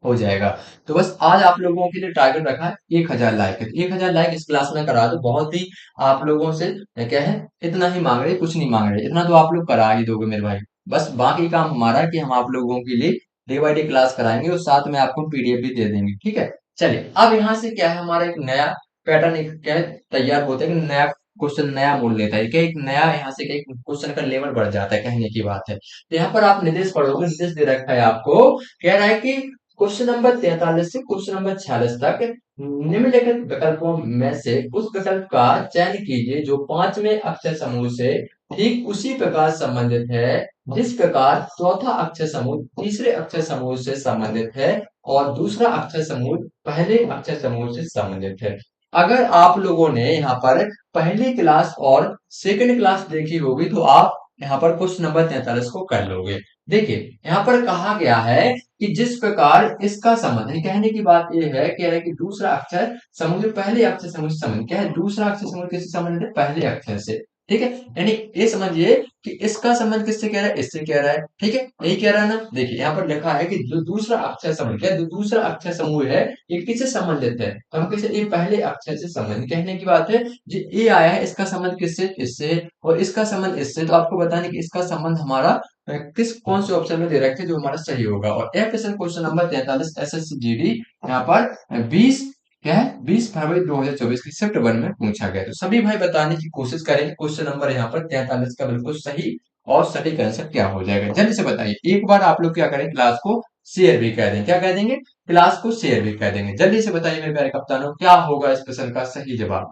हो जाएगा। तो बस आज आप लोगों के लिए टारगेट रखा है 1000 लाइक है, 1000 लाइक इस क्लास में करा दो। बहुत ही आप लोगों से क्या है, इतना ही मांग रहे, कुछ नहीं मांग रहे, इतना तो आप लोग करा ही दोगे मेरे भाई। बस बाकी काम हमारा है कि हम आप लोगों के लिए डे बाई डे क्लास कराएंगे और साथ में आपको पीडीएफ भी दे देंगे, ठीक है। चलिए अब यहाँ से क्या है, हमारा एक नया पैटर्न एक क्या है तैयार होता है कि नया क्वेश्चन नया मोड़ लेता है, क्या एक नया यहाँ से क्या क्वेश्चन का लेवल बढ़ जाता है, कहने की बात है। तो यहाँ पर आप निर्देश पढ़ोगे, निर्देश दे रखा है आपको, कह रहा है कि क्वेश्चन नंबर 43 से क्वेश्चन नंबर 46 तक निम्नलिखित विकल्पों में से उस विकल्प का चयन कीजिए जो पांचवें अक्षर समूह से ठीक उसी प्रकार संबंधित है जिस प्रकार चौथा अक्षर समूह तीसरे अक्षर समूह से संबंधित है और दूसरा अक्षर समूह पहले अक्षर समूह से संबंधित है। अगर आप लोगों ने यहाँ पर पहली क्लास और सेकंड क्लास देखी होगी तो आप यहाँ पर क्वेश्चन नंबर 43 को कर लोगे। देखिए यहाँ पर कहा गया है कि जिस प्रकार इसका संबंध है, कहने की बात यह है कह रहा है कि दूसरा अक्षर समूह जो पहले अक्षर समूह से संबंध क्या है, दूसरा अक्षर समूह किससे संबंधित है, पहले अक्षर से, ठीक है। यानी ये समझिए कि इसका संबंध किससे कह रहा है, इससे कह रहा है, ठीक है, यही कह रहा है ना। देखिए यहाँ पर लिखा है कि जो दूसरा अक्षर समूह क्या है, जो दूसरा अक्षर समूह है ये किससे संबंधित है, तो हम किसे, ये पहले अक्षर से संबंधित, कहने की बात है जो ये आया है इसका संबंध किससे, इससे, और इसका संबंध इससे, तो आपको बताने कि इसका संबंध हमारा किस कौन से ऑप्शन में दे रखे जो हमारा सही होगा। और ए क्वेश्चन नंबर 43 एसएससी जीडी यहाँ पर 20 क्या है 20 फरवरी 2024 की शिफ्ट 1 में पूछा गया। तो सभी भाई बताने की कोशिश करेंगे क्वेश्चन नंबर यहाँ पर 43 का बिल्कुल सही और सटीक आंसर क्या हो जाएगा, जल्दी से बताइए। एक बार आप लोग क्या करें, क्लास को शेयर भी कर दें। क्या कह देंगे, क्लास को शेयर भी कर देंगे। जल्दी से बताइए मेरे प्यारे कप्तानों, क्या होगा इस प्रश्न का सही जवाब।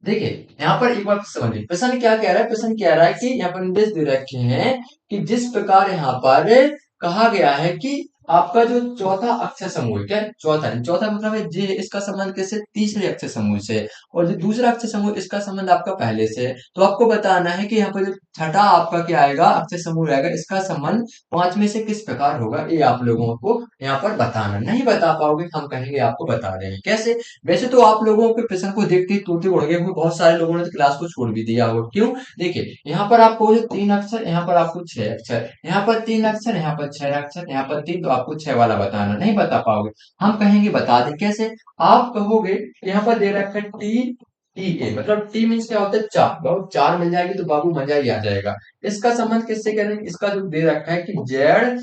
देखिए, यहाँ पर एक बार समझिए, प्रश्न क्या कह रहा है। प्रश्न कह रहा है कि यहाँ पर निर्देश दे रखे हैं कि जिस प्रकार यहाँ पर कहा गया है कि आपका जो चौथा अक्षर समूह है, क्या है? चौथा, चौथा मतलब है जे, इसका संबंध किससे, तीसरे अक्षर समूह से। और जो दूसरा अक्षर समूह, इसका संबंध आपका पहले से है। तो आपको बताना है कि यहाँ पर जो छठा आपका क्या आएगा, अक्षर समूह आएगा, इसका संबंध पांच में से किस प्रकार होगा, ये आप लोगों को यहाँ पर बताना। नहीं बता पाओगे, हम कहेंगे आपको बता देंगे कैसे। वैसे तो आप लोगों के प्रश्न को देखते ही तोते उड़ गए होंगे, बहुत सारे लोगों ने तो क्लास को छोड़ भी दिया होगा। क्यों, देखिए यहाँ पर आपको जो तीन अक्षर, यहाँ पर आपको छह अक्षर, यहाँ पर तीन अक्षर, यहाँ पर छह अक्षर, यहाँ पर तीन, तो आपको छह वाला बताना, नहीं बता पाओगे। हम कहेंगे बता दें कैसे। आप कहोगे यहाँ पर दे रखा है टी, टी ए, मतलब टी मीन्स क्या होता है, चार। बाबू चार मिल जाएगी तो बाबू मजा ही आ जाएगा। इसका संबंध किससे करेंगे, इसका जो दे रखा है कि जेड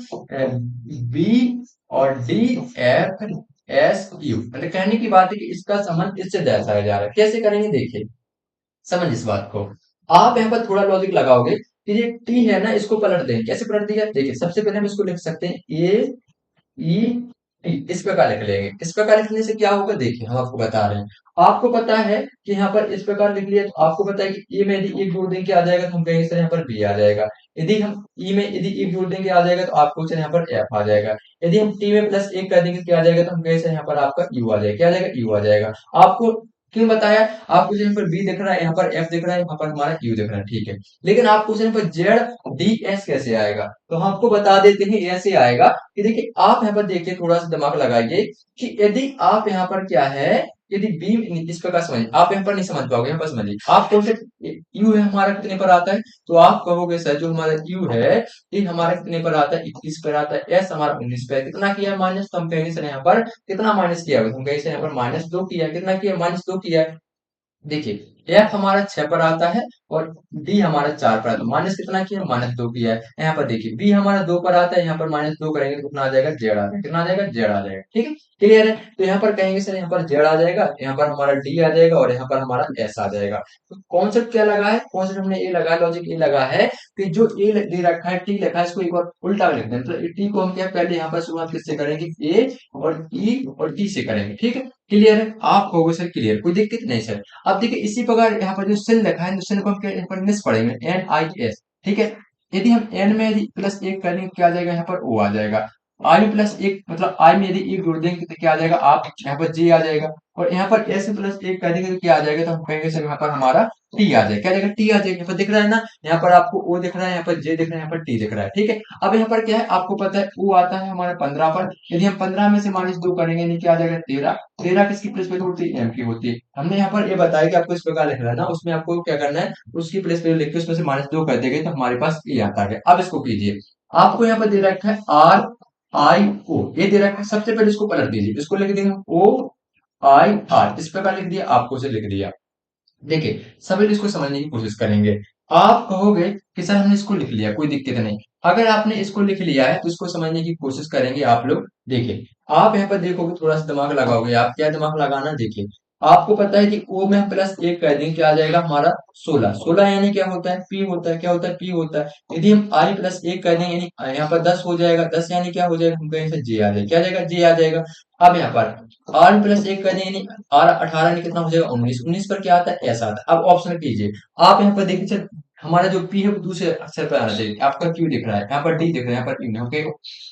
बी और डी एफ एस यू, मतलब कहने की बात है कि इसका संबंध इससे दर्शाया जा रहा है। कैसे करेंगे, देखिए समझ इस बात को। आप यहाँ पर थोड़ा लॉजिक लगाओगे कि ये टी है ना, इसको पलट देंगे। कैसे पलट दिया, देखिए सबसे पहले हम इसको लिख सकते हैं ए ई टी, इस प्रकार लिख लेंगे। इस प्रकार लिखने से क्या होगा, देखिए हम आपको बता रहे हैं। आपको पता है कि यहाँ पर इस प्रकार लिख लिया, तो आपको पता है कि ए में यदि एक जोड़ देंगे आ जाएगा, तो हम कहेंगे सर यहाँ पर बी आ जाएगा। यदि हम ई में यदि एक जोड़ देंगे आ जाएगा, तो आपको सर यहाँ पर एफ आ जाएगा। यदि हम टी में प्लस एक कर देंगे, तो क्या आ जाएगा, तो हम कहेंगे सर यहाँ पर आपका यू आ जाएगा। क्या आ जाएगा, यू आ जाएगा। आपको क्यों बताया, आपको यहाँ पर बी दिख रहा है, यहाँ पर एफ दिख रहा है, यहाँ पर हमारा यू दिख रहा है, ठीक है। लेकिन आपको यहाँ पर जेड डी एस कैसे आएगा, तो हम आपको बता देते हैं ऐसे आएगा कि देखिए, आप यहाँ पर देखिए, थोड़ा सा दिमाग लगाइए कि यदि आप यहाँ पर क्या है, यदि बी, इस प्रकार समझिए, आप यहाँ पर नहीं समझ पाओगे, यहाँ पर समझिए। आप कौन से, यू है हमारा कितने पर आता है, तो आप कहोगे सर जो हमारा यू है ये हमारा कितने पर आता है, 21 पर आता है। एस हमारा 19 पर है। कितना किया है माइनस, तो हम कहेंगे सर यहाँ पर कितना माइनस किया है, तो हम कहेंगे सर यहाँ पर माइनस दो किया है। कितना किया, माइनस दो किया है। देखिए एफ हमारा 6 पर आता है और डी हमारा 4 पर आता है। माइनस कितना किया, माइनस दो किया है। यहाँ पर देखिए बी हमारा 2 पर आता है, यहाँ पर माइनस दो करेंगे तो कितना आ जाएगा, जेड आ जाएगा। कितना आ जाएगा, जेड आ जाएगा। ठीक है, क्लियर है। तो यहाँ पर कहेंगे सर यहाँ पर जेड आ जाएगा, यहाँ पर हमारा डी आ जाएगा और यहाँ पर हमारा एस आ जाएगा। तो कॉन्सेप्ट क्या लगा है, कॉन्सेप्ट हमने ये लगा, लॉजिक ये लगा है कि जो ए दे रखा है, टी लिखा है, इसको एक बार उल्टा लिख दें। तो टी को हम क्या पहले यहाँ पर शुरुआत किससे करेंगे, ए और ई और डी से करेंगे। ठीक है, क्लियर है। आप कहोगे सर क्लियर, कोई दिक्कत नहीं सर। अब देखिए इसी प्रकार यहाँ पर जो सेल लिखा है, तो सेल को हम क्या, यहाँ पर मिस पढ़ेंगे, एन आई एस। ठीक है, यदि हम एन में यदि प्लस एक करेंगे तो क्या आ जाएगा, यहाँ पर ओ आ जाएगा। आई में प्लस एक, मतलब आई में यदि एक जोड़ देंगे तो क्या आ जाएगा, आप, यहाँ पर जी आ जाएगा। और यहाँ पर एस में प्लस एक करेंगे तो क्या आ जाएगा, तो हम कहेंगे सर यहाँ पर हमारा टी आ जाएगा। क्या आ जाएगा, टी आ जाएगा। यहाँ पर दिख रहा है ना, यहाँ पर आपको ओ दिख रहा है, यहाँ पर जे दिख रहा है, यहाँ पर टी दिख रहा है। ठीक है, अब यहाँ पर क्या है, आपको पता है ओ आता है हमारा 15 पर। यदि हम 15 में से माइनस दो करेंगे, यानी क्या आ जाएगा, 13। 13 किसकी प्लेस पे होती है, एम की होती है। हमने यहाँ पर ये बताया कि आपको इस प्रकार लिखना है ना, उसमें आपको क्या करना है, उसकी प्लेस पे लिख के उसमें से माइनस दो कर देंगे तो हमारे पास ये आता है। अब इसको कीजिए, आपको यहाँ पर दे रखा है आर आई ओ, ये दे रखा है। सबसे पहले इसको पलट दीजिए, इसको लिख देंगे ओ आई आर, इस प्रकार लिख दिया, आपको उसे लिख दिया। देखिए सभी लोग इसको समझने की कोशिश करेंगे। आप कहोगे कि सर हमने इसको लिख लिया, कोई दिक्कत नहीं। अगर आपने इसको लिख लिया है तो इसको समझने की कोशिश करेंगे आप लोग। देखिए आप यहाँ पर देखोगे, थोड़ा सा दिमाग लगाओगे, आप क्या दिमाग लगाना, देखिए आपको पता है कि ओ में हम प्लस एक कर देंगे, क्या आ जाएगा हमारा 16। 16 यानी क्या होता है, पी होता है। क्या होता है, पी होता है। यदि हम आई प्लस एक कर देंगे, यानी यहाँ पर 10 हो जाएगा। 10 यानी क्या हो जाएगा, हम कहेंगे सर जे आ जाएगा। क्या आ जाएगा, जे आ जाएगा। अब यहाँ पर आर प्लस एक कर देंगे, आर 18 यानी कितना हो जाएगा, 19। 19 पर क्या आता है, ऐसा आता है। अब ऑप्शन कीजिए, आप यहाँ पर देखिए सर, हमारा जो पी है वो दूसरे अक्षर पर आना चाहिए। आपका क्यू दिख रहा है, यहाँ पर डी दिख रहा है, यहाँ पर क्यू नहीं, ओके।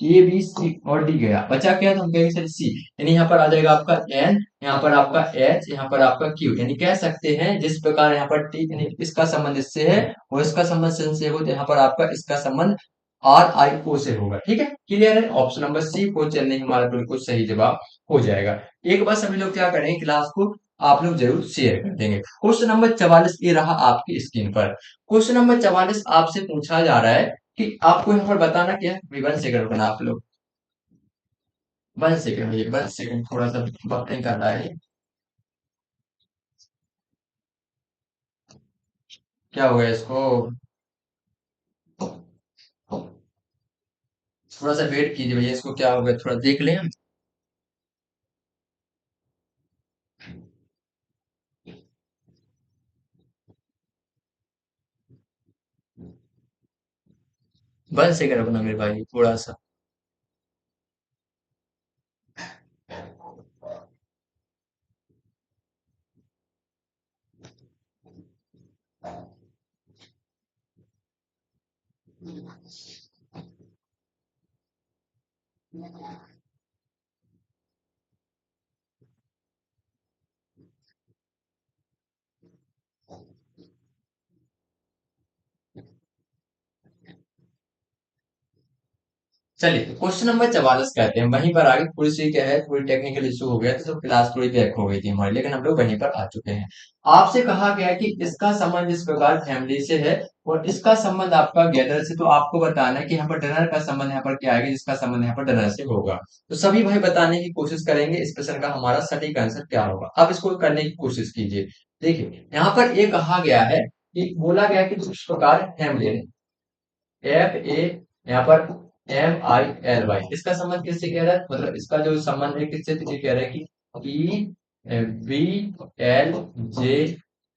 ए बी सी और डी गया, बचा क्या है, तो हम कहेंगे सर सी। यानी यहाँ पर आ जाएगा आपका एन, यहाँ पर आपका एच, यहाँ पर आपका क्यू। यानी कह सकते हैं जिस प्रकार यहाँ पर टी, यानी इसका संबंध इससे है और इसका संबंध से हो, तो यहाँ पर आपका इसका संबंध आर आई ओ से होगा। ठीक है, क्लियर है। ऑप्शन नंबर सी को चलने हमारा बिल्कुल सही जवाब हो जाएगा। एक बार सभी लोग क्या करेंगे, क्लास को आप लोग जरूर शेयर कर देंगे। क्वेश्चन नंबर 44 ये रहा आपकी स्क्रीन पर। क्वेश्चन नंबर 44 आपसे पूछा जा रहा है कि आपको यहाँ पर बताना क्या है, 1 सेकंड रुकना आप लोग, 1 सेकंड, ये 1 सेकंड, थोड़ा सा बफरिंग कर रहा है। क्या हो गया इसको, थोड़ा सा वेट कीजिए भैया, इसको क्या हो गया, थोड़ा देख लें हम। वन सेकंड रुकना मेरे भाई थोड़ा सा। चलिए क्वेश्चन नंबर 44 कहते हैं, वहीं पर आगे थोड़ी सी क्या है, थोड़ी टेक्निकल इशू हो गया था तो क्लास थोड़ी बैक हो गई थी हमारी, लेकिन हम लोग वहीं पर आ चुके हैं। आपसे कहा गया है कि इसका संबंध इस प्रकार फैमिली से है और इसका संबंध आपका गैदर से, तो आपको बताना है कि यहाँ पर डनर का संबंध यहाँ पर क्या आएगा, जिसका संबंध यहाँ पर डनर से होगा। तो सभी भाई बताने की कोशिश करेंगे इस प्रश्न का हमारा सटीक आंसर क्या होगा। आप इसको करने की कोशिश कीजिए। देखिए यहाँ पर ये कहा गया है कि बोला गया है कि इस प्रकार फैमिली FA यहाँ पर MILY, इसका संबंध किससे कह रहा है, मतलब इसका जो संबंध है किससे, तो ये कह रहा है कि EBLJKZ,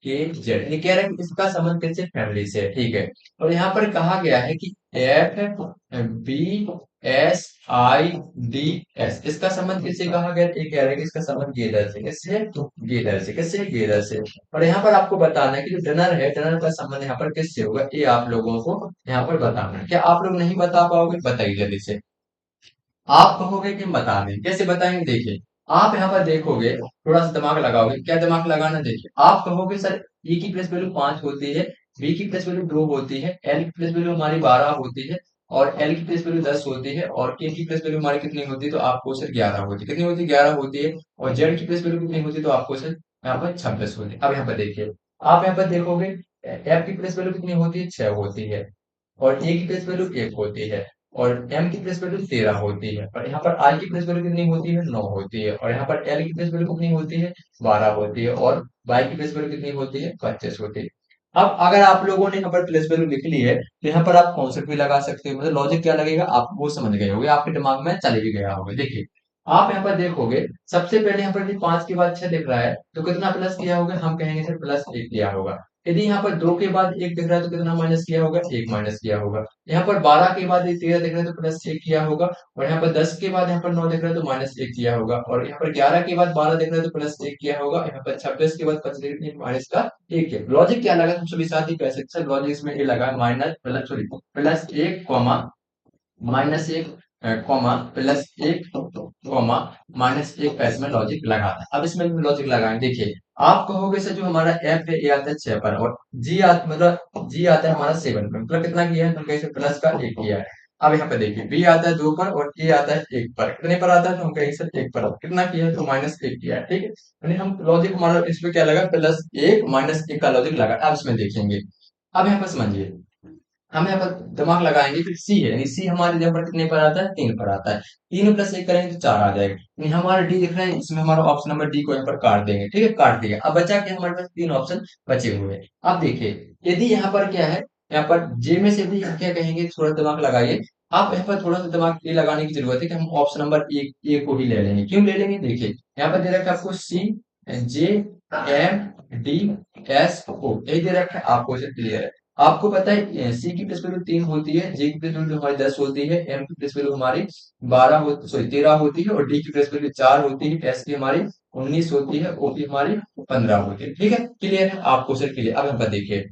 ये कह रहा है कि इसका संबंध किससे, फैमिली से है, ठीक है। और यहाँ पर कहा गया है कि FBSIDS, इसका संबंध किससे कहा गया है, ये कह रहा है कि इसका संबंध गेदर से, किससे, तो गेदर से, किससे, गेदर से। और यहाँ पर आपको बताना है कि जो डनर है, डनर का संबंध यहाँ पर किससे होगा, ये आप लोगों को यहाँ पर बताना है। क्या आप लोग नहीं बता पाओगे, बताइए जल्दी से। आप कहोगे कि हम बता दें, कैसे बताएंगे, देखिए आप यहाँ पर देखोगे, थोड़ा सा दिमाग लगाओगे, क्या दिमाग लगाना, देखिए आप कहोगे सर E की प्लेस वैल्यू 5 होती है, B की प्लेस वैल्यू 2 होती है, L की प्लेस वैल्यू हमारी 12 होती है और L की प्लेस वैल्यू 10 होती है और K की प्लेस वैल्यू हमारी कितनी होती है, तो आपको सिर्फ 11 होती है, कितनी होती है, 11 होती है। और Z की प्लेस वैल्यू कितनी होती है, तो आपको सिर्फ यहाँ पर 26 होती है। अब यहाँ पर देखिए, आप यहाँ पर देखोगे F की प्लेस वैल्यू कितनी होती है, 6 होती है और ए की प्लेस वैल्यू 1 होती है और एम की प्लेस वैल्यू 13 होती है और यहाँ पर आई की प्लेस वैल्यू कितनी होती है, 9 होती है और यहाँ पर एल की प्लेस वैल्यू कितनी होती है, 12 होती है और वाई की प्लेस वैल्यू कितनी होती है, 25 होती है। अब अगर आप लोगों ने यहाँ पर प्लेस वैल्यू लिख ली है तो यहाँ पर आप कॉन्सेप्ट भी लगा सकते हो, मतलब लॉजिक क्या लगेगा आप वो समझ गए होगे, आपके दिमाग में चले भी गया होगा। देखिए आप यहाँ पर देखोगे, सबसे पहले यहाँ पर 5 के बाद 6 दिख रहा है तो कितना प्लस किया होगा, हम कहेंगे सर +1 किया होगा। यदि यहाँ पर 2 के बाद 1 दिख रहा है तो कितना माइनस किया होगा, 1 माइनस किया होगा। यहाँ पर 12 के बाद 13 दिख रहा है तो +1 किया होगा और यहाँ पर 10 के बाद यहाँ पर 9 दिख रहा है तो -1 किया होगा और यहाँ पर 11 के बाद 12 दिख रहा है तो +1 किया होगा, यहाँ पर 26 के बाद 25 दिख रहा है माइनस का 1 किया। लॉजिक क्या लगा, तुम सभी साथ ही कह सकते हैं, लॉजिक इसमें ये लगा minus plus sorry +1 -1 comma +1 comma -1 का इसमें लॉजिक लगाना है। अब इसमें भी लॉजिक लगाएंगे, देखिए आप कहोगे सर जो हमारा एफ है ये आता है 6 पर और जी आता मतलब जी आता है हमारा 7 पर, मतलब कितना किया है, तो कहीं से प्लस का 1 किया है। अब यहाँ पे देखिए बी आता है 2 पर और ए आता है 1 पर, कितने पर आता है, तो हम कहेंगे सर 1 पर, कितना किया है, तो -1 किया है, ठीक है। यानी हम लॉजिक हमारा इसमें क्या लगा, +1 -1 का लॉजिक लगा। अब इसमें देखेंगे, अब यहाँ पर समझिए, हम यहाँ पर दिमाग लगाएंगे, फिर सी है, यानी सी हमारे यहाँ पर कितने पर आता है, 3 पर आता है। 3 + 1 करेंगे तो 4 आ जाएगा, यानी हमारा डी दिख रहा है, इसमें हमारा ऑप्शन नंबर डी को यहाँ पर काट देंगे, ठीक है, काट दिया। अब बचा क्या, हमारे पास 3 ऑप्शन बचे हुए हैं। अब देखिए यदि यहाँ पर क्या है, यहाँ पर जे में से भी हम क्या कहेंगे, थोड़ा दिमाग लगाइए। आप यहाँ पर थोड़ा सा दिमाग ये लगाने की जरूरत है कि हम ऑप्शन नंबर ए को ही ले लेंगे, क्यों ले लेंगे, देखिए यहाँ पर दे रखा है आपको सी जे एम डी एस ओ, यही दे रखा है आपको, क्लियर है। आपको पता है सी की प्लेस वैल्यू 3 होती है, जे की प्लेस वैल्यू हमारी 10 होती है, एम की प्लेस वैल्यू हमारी 12 होती, सॉरी 13 होती है और डी की प्लेस वैल्यू 4 होती है, एस की हमारी 19 होती है, ओ की हमारी 15 होती है, ठीक है, क्लियर है आपको सर, क्लियर। अब यहाँ पर देखिए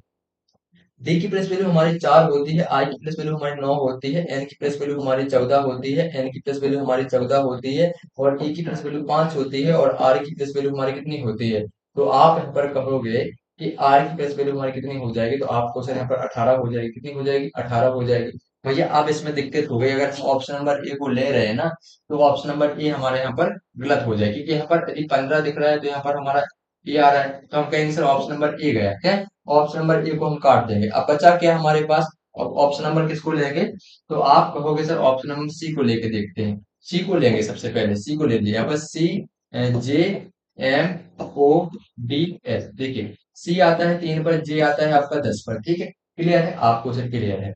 डी की प्लेस वैल्यू हमारी 4 होती है, आई की प्लेस वैल्यू हमारी 9 होती है, एन की प्लेस वैल्यू हमारी 14 होती है, एन की प्लेस वैल्यू हमारी 14 होती है और ई की प्लेस वैल्यू 5 होती है और आर की प्लेस वैल्यू हमारी कितनी होती है, तो आप यहाँ पर कहोगे कि आर की प्लेस वैल्यू हमारी कितनी हो जाएगी, तो आपको सर यहाँ पर 18 हो जाएगी, कितनी हो जाएगी, 18 हो जाएगी। भैया अब इसमें दिक्कत हो गई, अगर हम ऑप्शन नंबर ए को ले रहे हैं ना, तो ऑप्शन नंबर ए हमारे यहाँ पर गलत हो जाएगी, क्योंकि यहाँ पर यदि 15 दिख रहा है तो यहाँ पर हमारा ए आ रहा है, तो हम कहेंगे सर ऑप्शन नंबर ए गया है, ऑप्शन नंबर ए को हम काट देंगे। अब बचा क्या हमारे पास, ऑप्शन नंबर किसको लेंगे, तो आप कहोगे सर ऑप्शन नंबर सी को लेके देखते हैं। सी को लेंगे, सबसे पहले सी को ले लिया, बस सी जे एम ओ डी एस, देखिए सी आता है 3 पर, जे आता है आपका 10 पर, ठीक है, क्लियर है आपको सर, क्लियर है,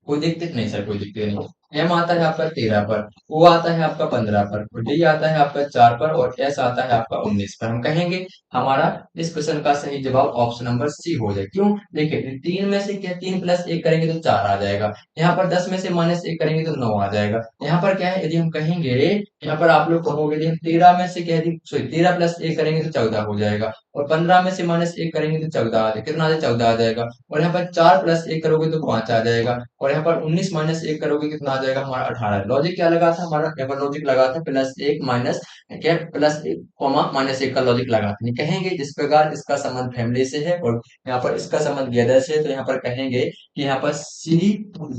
कोई दिक्कत नहीं सर, कोई दिक्कत नहीं। एम आता है आपका 13 पर, ओ आता है आपका 15 पर, डी आता है आपका 4 पर और एस आता है आपका 19 पर। हम कहेंगे हमारा इस क्वेश्चन का सही जवाब ऑप्शन नंबर सी हो जाए। क्यों? देखिए तीन में से क्या, तीन प्लस एक करेंगे तो चार आ जाएगा। यहाँ पर 10 में से माइनस एक करेंगे तो 9 आ जाएगा। यहाँ पर क्या है, यदि हम कहेंगे, यहाँ पर आप लोग कहोगे यदि हम 13 में से क्या, सॉरी 13 प्लस एक करेंगे तो 14 हो जाएगा। और 15 में से माइनस एक करेंगे तो 14 आ जाएगा। कितना आ जाए, 14 आ जाएगा। और यहाँ पर 4 प्लस एक करोगे तो 5 आ जाएगा। और यहाँ पर 19 माइनस एक करोगे कितना आ जाएगा, हमारा 18। लॉजिक क्या लगा था हमारा, यहाँ पर लॉजिक लगा था प्लस एक माइनस, क्या प्लस एक कॉमा माइनस एक का लॉजिक लगा था। नहीं कहेंगे जिस प्रकार इसका संबंध फैमिली से है और यहाँ पर इसका संबंध गैदर से है, तो यहाँ पर कहेंगे कि यहाँ पर सी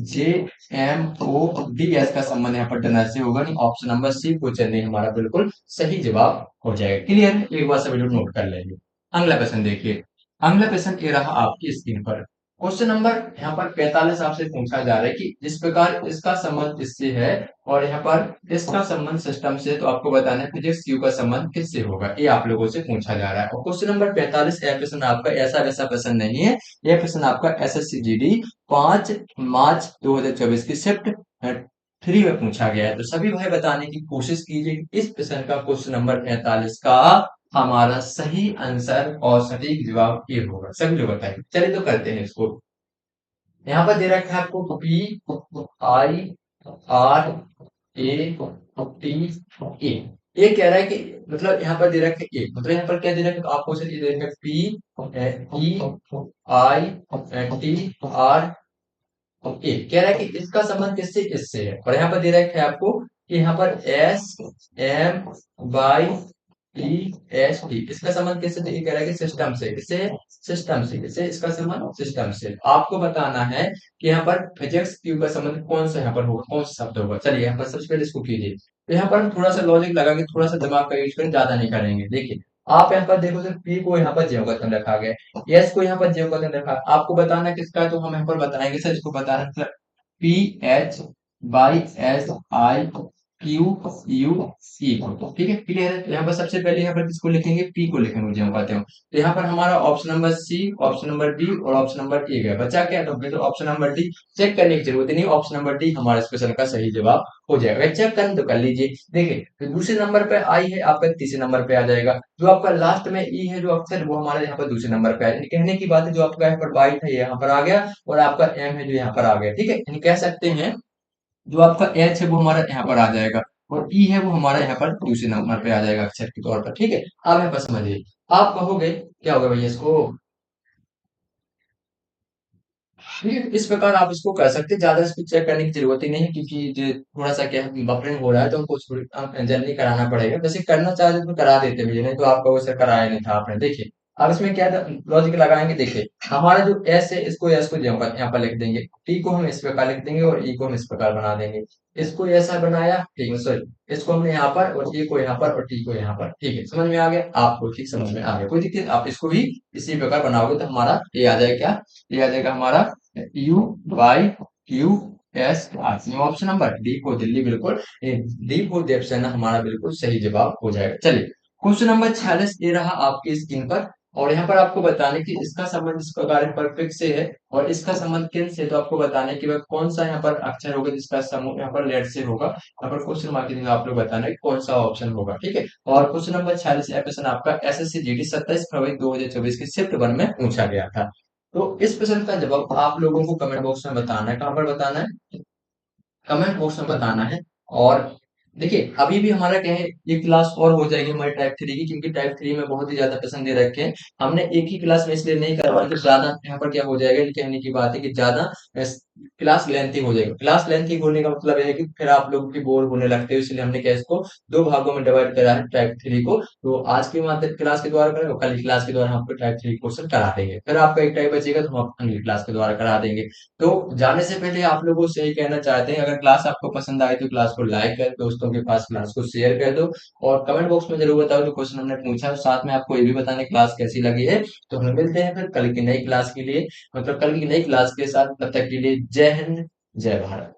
जे एम ओ डी एस का संबंध यहाँ पर डनर से होगा। नहीं, ऑप्शन नंबर सी क्वेश्चन नहीं हमारा बिल्कुल सही जवाब हो जाएगा। क्लियर? एक बार सभी लोग नोट कर लेंगे। अगला प्रश्न देखिए। अगला प्रश्न ये रहा आपकी स्क्रीन पर। क्वेश्चन नंबर यहाँ पर 45 आपसे पूछा जा रहा है कि जिस प्रकार इसका संबंध इससे है और यहाँ पर इसका संबंध सिस्टम से, तो आपको बताना है फिजिक्स क्यू का संबंध किससे होगा, ये आप लोगों से पूछा जा रहा है। और क्वेश्चन नंबर 45 यह प्रश्न आपका ऐसा वैसा प्रश्न नहीं है। यह प्रश्न आपका एसएससी जीडी 5 मार्च 2024 की शिफ्ट 3 में पूछा गया है। तो सभी भाई बताने की कोशिश कीजिए कि इस प्रश्न का क्वेश्चन नंबर 45 का हमारा सही आंसर और सटीक जवाब ये होगा। सभी लोग बताइए। चलिए तो करते हैं इसको। यहाँ पर दे रखा है आपको P I R A T A. ये कह रहा है कि मतलब यहाँ पर दे रखा है ए, मतलब यहाँ पर क्या दे रखा है, तो आपको दे रखा है P E I T R A. कह रहा है कि इसका संबंध किससे, इससे है। और यहाँ पर दे रखा है आपको कि यहाँ पर S M by T H T, इसका संबंध किससे, तो ये कह रहा है कि सिस्टम से। इससे सिस्टम से, इससे इसका संबंध सिस्टम से। आपको बताना है कि यहाँ पर फिजिक्स क्यू का संबंध कौन सा यहाँ पर होगा, कौन सा शब्द होगा। चलिए यहाँ पर सबसे पहले इसको कीजिए। तो यहाँ पर हम थोड़ा सा लॉजिक लगा के थोड़ा सा दिमाग का यूज करें, ज्यादा नहीं करेंगे। देखिए आप यहाँ पर देखो तो पी को यहाँ पर ज्यों का त्यों रखा गया है, एस को यहाँ पर ज्यों का त्यों रखा है। आपको बताना है किसका है, तो हम यहाँ पर बताएंगे सर, इसको बताना है P H by S I Q U C को। ठीक है, क्लियर है। तो यहाँ पर सबसे पहले यहाँ पर किसको लिखेंगे, पी को लिखेंगे जो हम कहते हो। तो यहाँ पर हमारा option number C, option number D और ऑप्शन नंबर ए गया। बचा क्या, तो फिर ऑप्शन नंबर डी चेक करने की जरूरत नहीं। ऑप्शन नंबर डी हमारा इस क्वेश्चन का सही जवाब हो जाएगा। चेक करना तो कर लीजिए। देखिए तो दूसरे नंबर पे आई है, आपका तीसरे नंबर पे आ जाएगा। जो आपका लास्ट में ई है जो अक्षर, वो हमारे यहाँ पर दूसरे नंबर पे आ जाएगा। कहने की बात है जो आपका यहाँ पर वाई था ये यहाँ पर आ गया, और आपका एम है जो यहाँ पर आ गया। ठीक है, यानी कह सकते हैं जो आपका एच है वो हमारा यहाँ पर आ जाएगा, और ई है वो हमारा यहाँ पर दूसरे नंबर पे आ जाएगा अक्षर के तौर पर। ठीक है, अब यहाँ पर समझिए। आप कहोगे क्या होगा भैया इसको, ठीक है, इस प्रकार आप इसको कर सकते हैं। ज्यादा इसको चेक करने की जरूरत ही नहीं है, क्योंकि जो थोड़ा सा क्या है बफरिंग हो रहा है, तो हमको थोड़ी जल्दी कराना पड़ेगा। वैसे करना चाहते तो करा देते भैया, नहीं तो आपका वैसे कराया नहीं था आपने। देखिए अब इसमें क्या लॉजिक लगाएंगे। देखिए हमारा जो एस है, इसको एस को यहाँ पर लिख देंगे, टी को हम इस प्रकार लिख देंगे और ई को हम इस प्रकार बना देंगे। इसको ऐसा बनाया, ठीक है, सॉरी इसको हमने यहाँ पर और ए को यहाँ पर और टी को यहाँ पर। ठीक है, समझ में आ गया आपको, ठीक समझ में आ गया, कोई दिक्कत। आप इसको भी इसी प्रकार बनाओगे तो हमारा ये आ जाएगा, क्या ये आ जाएगा हमारा you by Q S R. Option number D को दिल्ली, बिल्कुल डी को ऑप्शन हमारा बिल्कुल सही जवाब हो जाएगा। चलिए क्वेश्चन नंबर 46 ये रहा आपकी स्क्रीन पर। और यहाँ पर आपको बताने की इसका संबंध इस प्रकार परफेक्ट से है और इसका संबंध किन से, तो आपको बताने की वह कौन सा यहाँ पर अक्षर होगा जिसका समूह यहाँ पर लेट से होगा। यहाँ पर क्वेश्चन मार्क के आप लोग बताना है कौन सा ऑप्शन होगा। ठीक है, और क्वेश्चन नंबर 46 क्वेश्चन आपका एसएससी जीडी 27 फरवरी 2024 की शिफ्ट 1 में पूछा गया था। तो इस प्रश्न का जवाब आप लोगों को कमेंट बॉक्स में बताना है। कहाँ पर बताना है, कमेंट बॉक्स में बताना है। और देखिए अभी भी हमारा क्या है, ये क्लास और हो जाएगी हमारी टाइप 3 की, क्योंकि टाइप 3 में बहुत ही ज्यादा प्रश्न दे रखे हैं। हमने एक ही क्लास में इसलिए नहीं करवाया कि ज्यादा यहाँ पर क्या हो जाएगा, ये कहने की बात है कि ज्यादा क्लास लेंथी हो जाएगा। क्लास लेंथी होने का मतलब है कि फिर आप लोग भी बोर होने लगते हो, इसलिए हमने क्या इसको दो भागों में डिवाइड करा है टाइप 3 को। तो आज की मात्र क्लास के द्वारा करेंगे, कल की क्लास के द्वारा आपको टाइप 3 क्वेश्चन करा देंगे। फिर आपका एक टाइप बचेगा तो हम अगली क्लास के द्वारा करा देंगे। तो जाने से पहले आप लोगों से यही कहना चाहते हैं, अगर क्लास आपको पसंद आए तो क्लास को लाइक कर, दोस्तों के पास क्लास को शेयर कर दो, और कमेंट बॉक्स में जरूर बताओ जो क्वेश्चन हमने पूछा है। साथ में आपको ये भी बताने क्लास कैसी लगी है। तो हम मिलते हैं फिर कल की नई क्लास के लिए, मतलब कल की नई क्लास के साथ। तब तक के लिए जय हिंद, जय भारत।